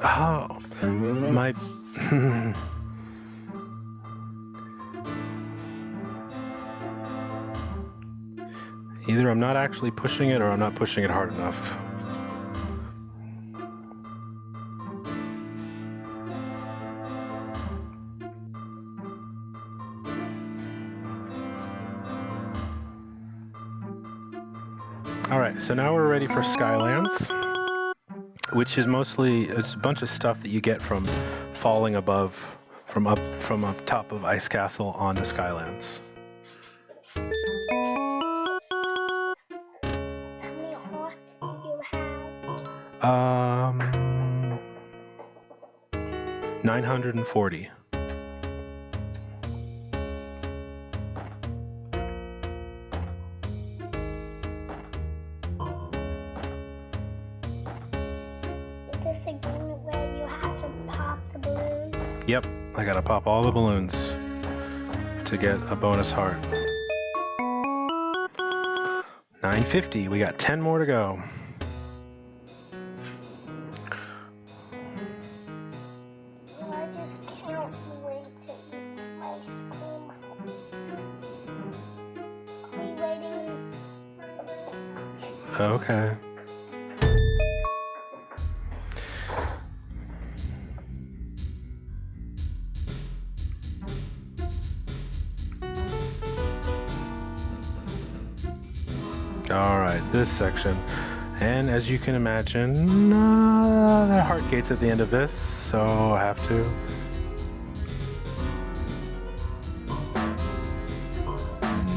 Oh, my... Either I'm not actually pushing it or I'm not pushing it hard enough. Alright, so now we're ready for Skylands, which is mostly, it's a bunch of stuff that you get from falling above, from up top of Ice Castle onto Skylands. How many hearts do you have? 940. Is this a game where you have to pop the balloons? Yep, I gotta pop all the balloons to get a bonus heart. 950, we got 10 more to go. I just can't wait to eat ice cream. Are we waiting? Okay. Alright, this section. And as you can imagine, the heart gate's at the end of this, so I have to.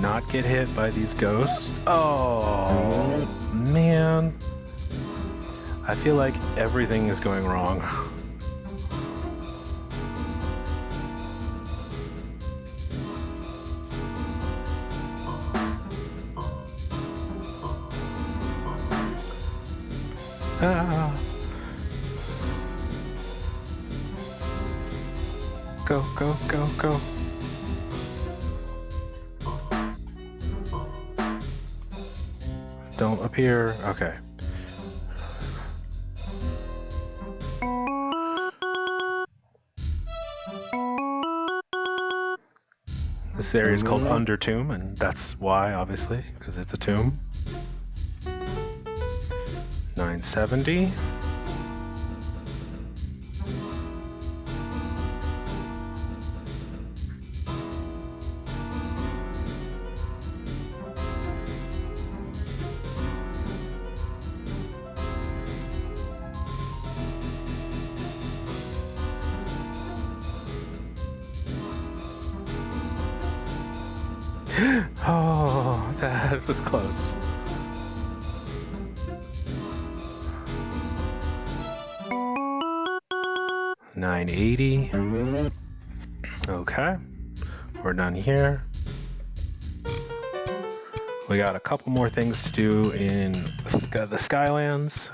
Not get hit by these ghosts. Oh, man. I feel like everything is going wrong. Ah. Go, go, go, go. Don't appear. Okay. This area is called Under Tomb, and that's why, obviously, because it's a tomb. 970. Oh, that was close. $980. Okay, we're done here. We got a couple more things to do in the Skylands.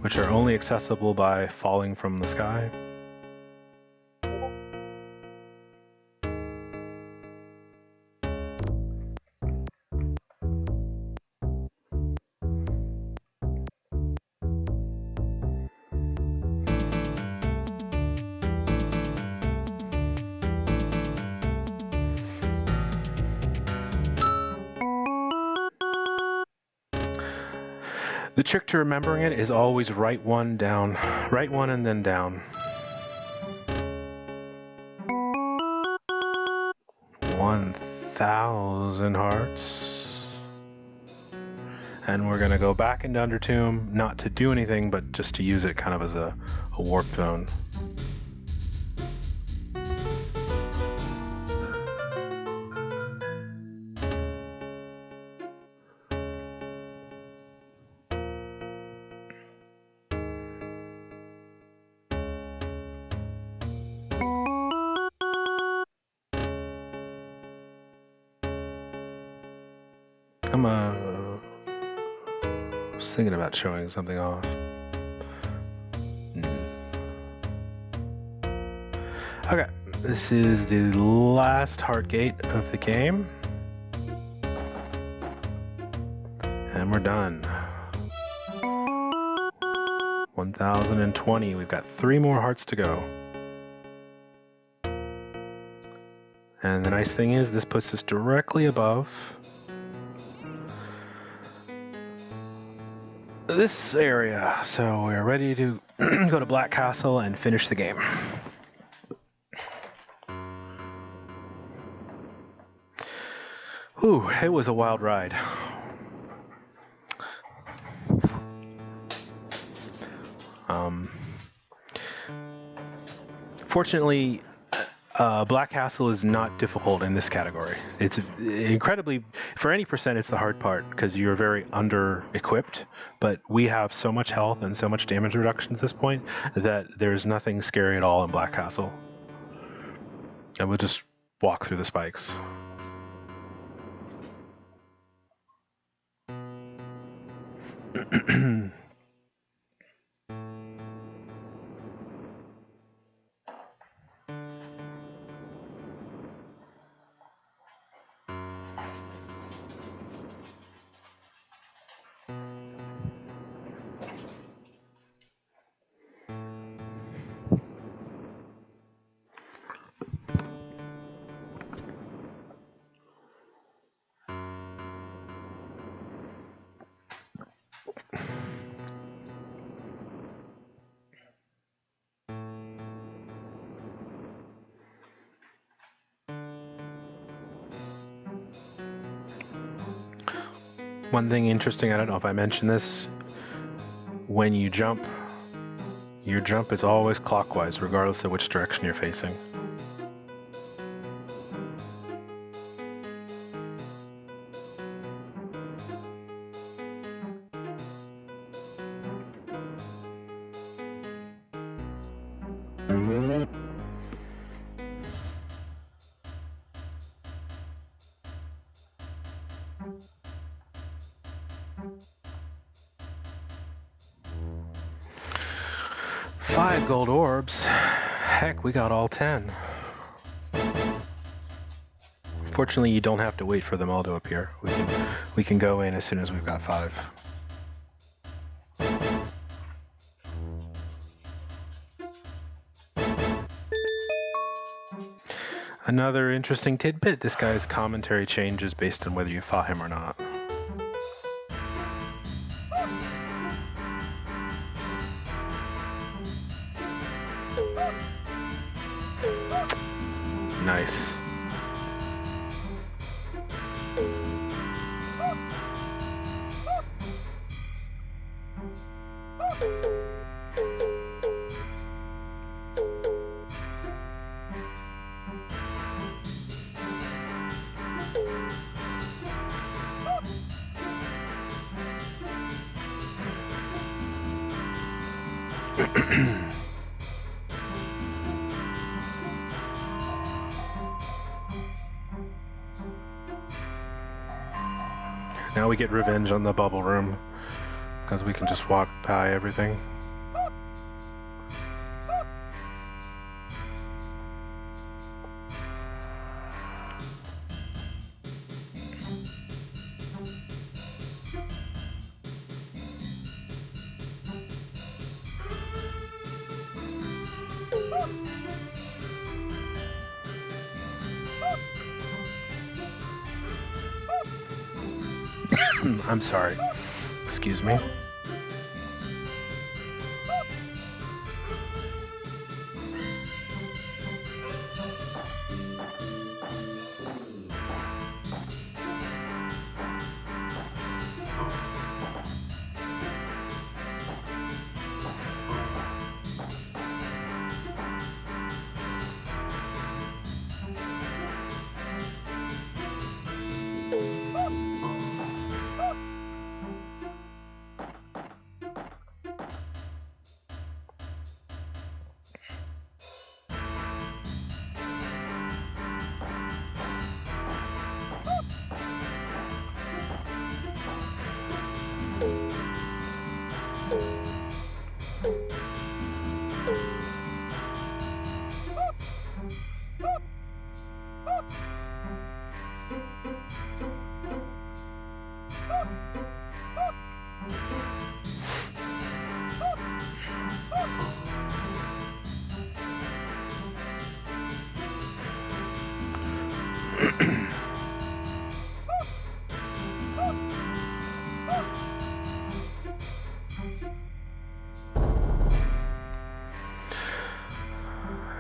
Which are only accessible by falling from the sky. The trick to remembering it is always write one down. Write one and then down. 1,000 hearts. And we're gonna go back into Undertomb, not to do anything, but just to use it kind of as a warp zone. I was thinking about showing something off. Okay, this is the last heart gate of the game. And we're done. 1,020. We've got 3 more hearts to go. And the nice thing is this puts us directly above this area, so we're ready to go to Black Castle and finish the game. Whew, it was a wild ride. Fortunately, Black Castle is not difficult in this category. It's incredibly, for any percent, it's the hard part because you're very under-equipped, but we have so much health and so much damage reduction at this point that there's nothing scary at all in Black Castle. And we'll just walk through the spikes. One thing interesting, I don't know if I mentioned this, when you jump, your jump is always clockwise, regardless of which direction you're facing. Five gold orbs. Heck, we got all 10. Fortunately, you don't have to wait for them all to appear. We can go in as soon as we've got 5. Another interesting tidbit, this guy's commentary changes based on whether you fought him or not. Nice. Now we get revenge on the bubble room because we can just walk by everything. I'm sorry. Excuse me.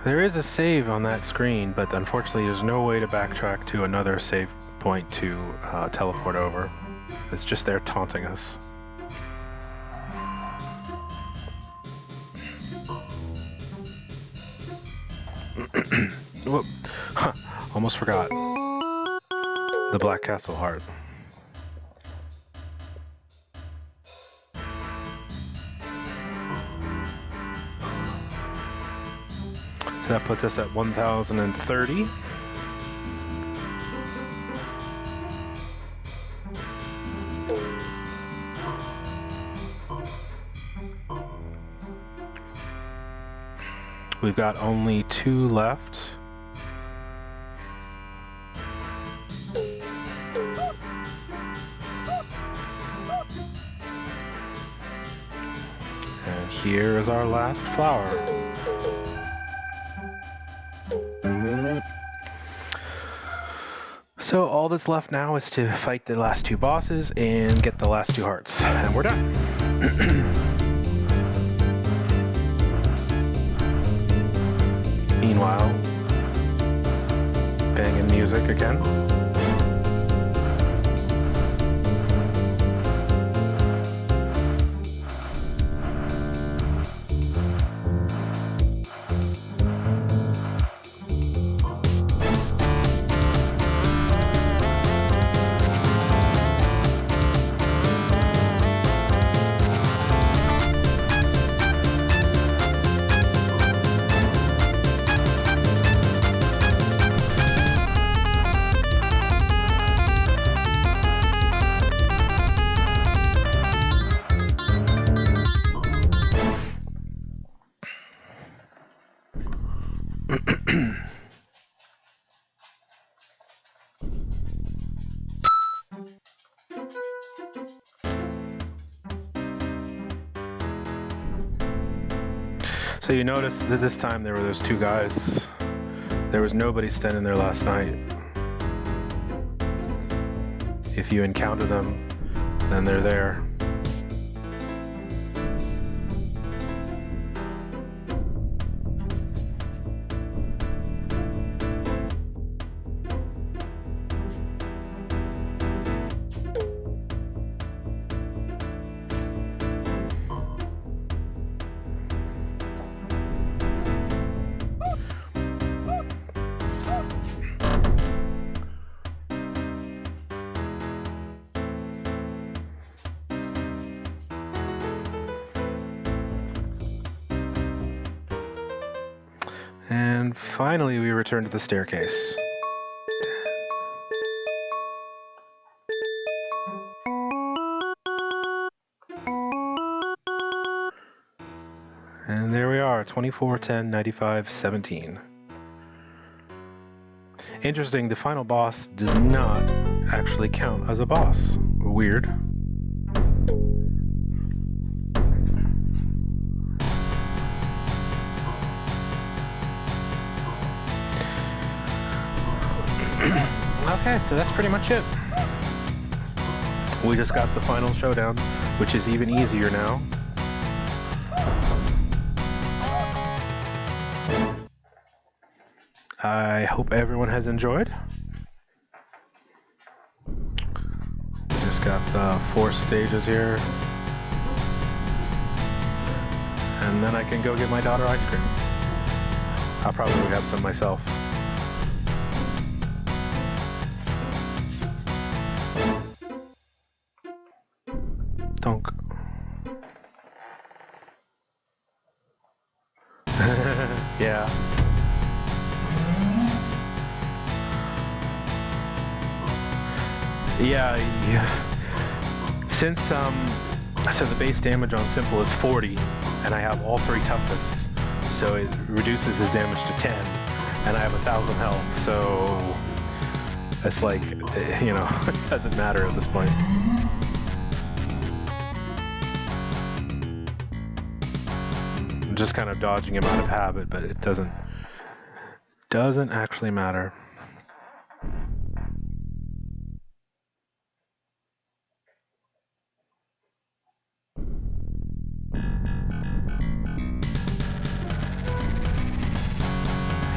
There is a save on that screen, but unfortunately there's no way to backtrack to another save point to teleport over. It's just there taunting us. Whoop. Huh. Almost forgot. The Black Castle heart. So that puts us at 1,030. We've got only 2 left. And here is our last flower. So all that's left now is to fight the last 2 bosses and get the last 2 hearts, and we're done. Meanwhile, banging music again. So you notice that this time there were those 2 guys There was nobody standing there last night. If you encounter them, then they're there. And finally, we return to the staircase. And there we are, 24, 10, 95, 17. Interesting, the final boss does not actually count as a boss. Weird. Okay, so that's pretty much it. We just got the final showdown, which is even easier now. I hope everyone has enjoyed. We just got the 4 stages here. And then I can go get my daughter ice cream. I'll probably have some myself. Donk. Yeah. Yeah. Since so the base damage on simple is 40, and I have all 3 toughness, so it reduces his damage to 10, and I have 1,000 health. So it's like, you know, it doesn't matter at this point. I'm just kind of dodging him out of habit, but it doesn't actually matter.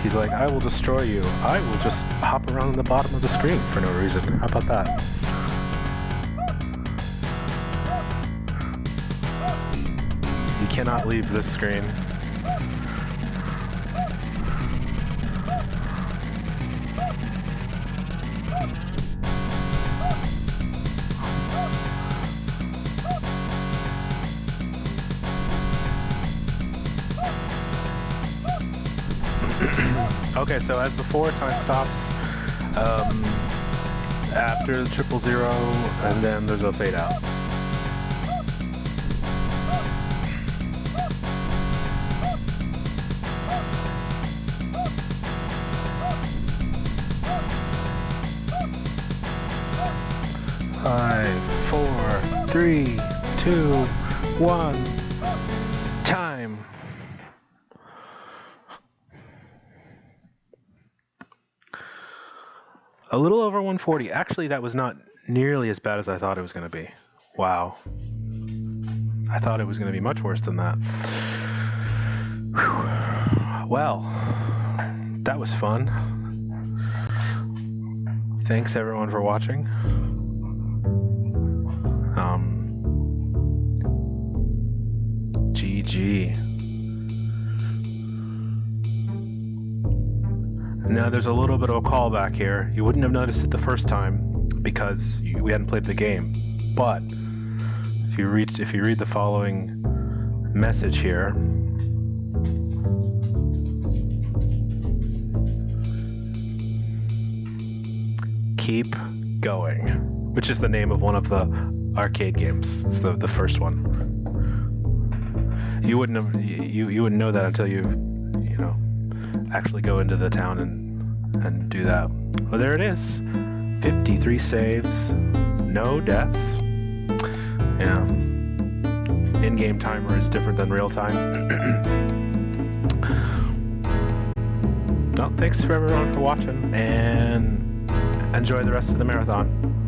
He's like, I will destroy you. I will just hop around the bottom of the screen for no reason. How about that? You cannot leave this screen. Okay, so as before, time stops after the 000, and then there's a fade out. Five, 4, 3, 2, 1, time. A little over 140. Actually, that was not nearly as bad as I thought it was going to be. Wow. I thought it was going to be much worse than that. Whew. Well, that was fun. Thanks everyone for watching. GG. Now there's a little bit of a callback here. You wouldn't have noticed it the first time because we hadn't played the game. But if you read the following message here, keep going, which is the name of one of the arcade games. It's the first one. You wouldn't have you wouldn't know that until you know actually go into the town and do that. Well, there it is. 53 saves, no deaths. Yeah. In-game timer is different than real time. Well, thanks for everyone for watching, and enjoy the rest of the marathon.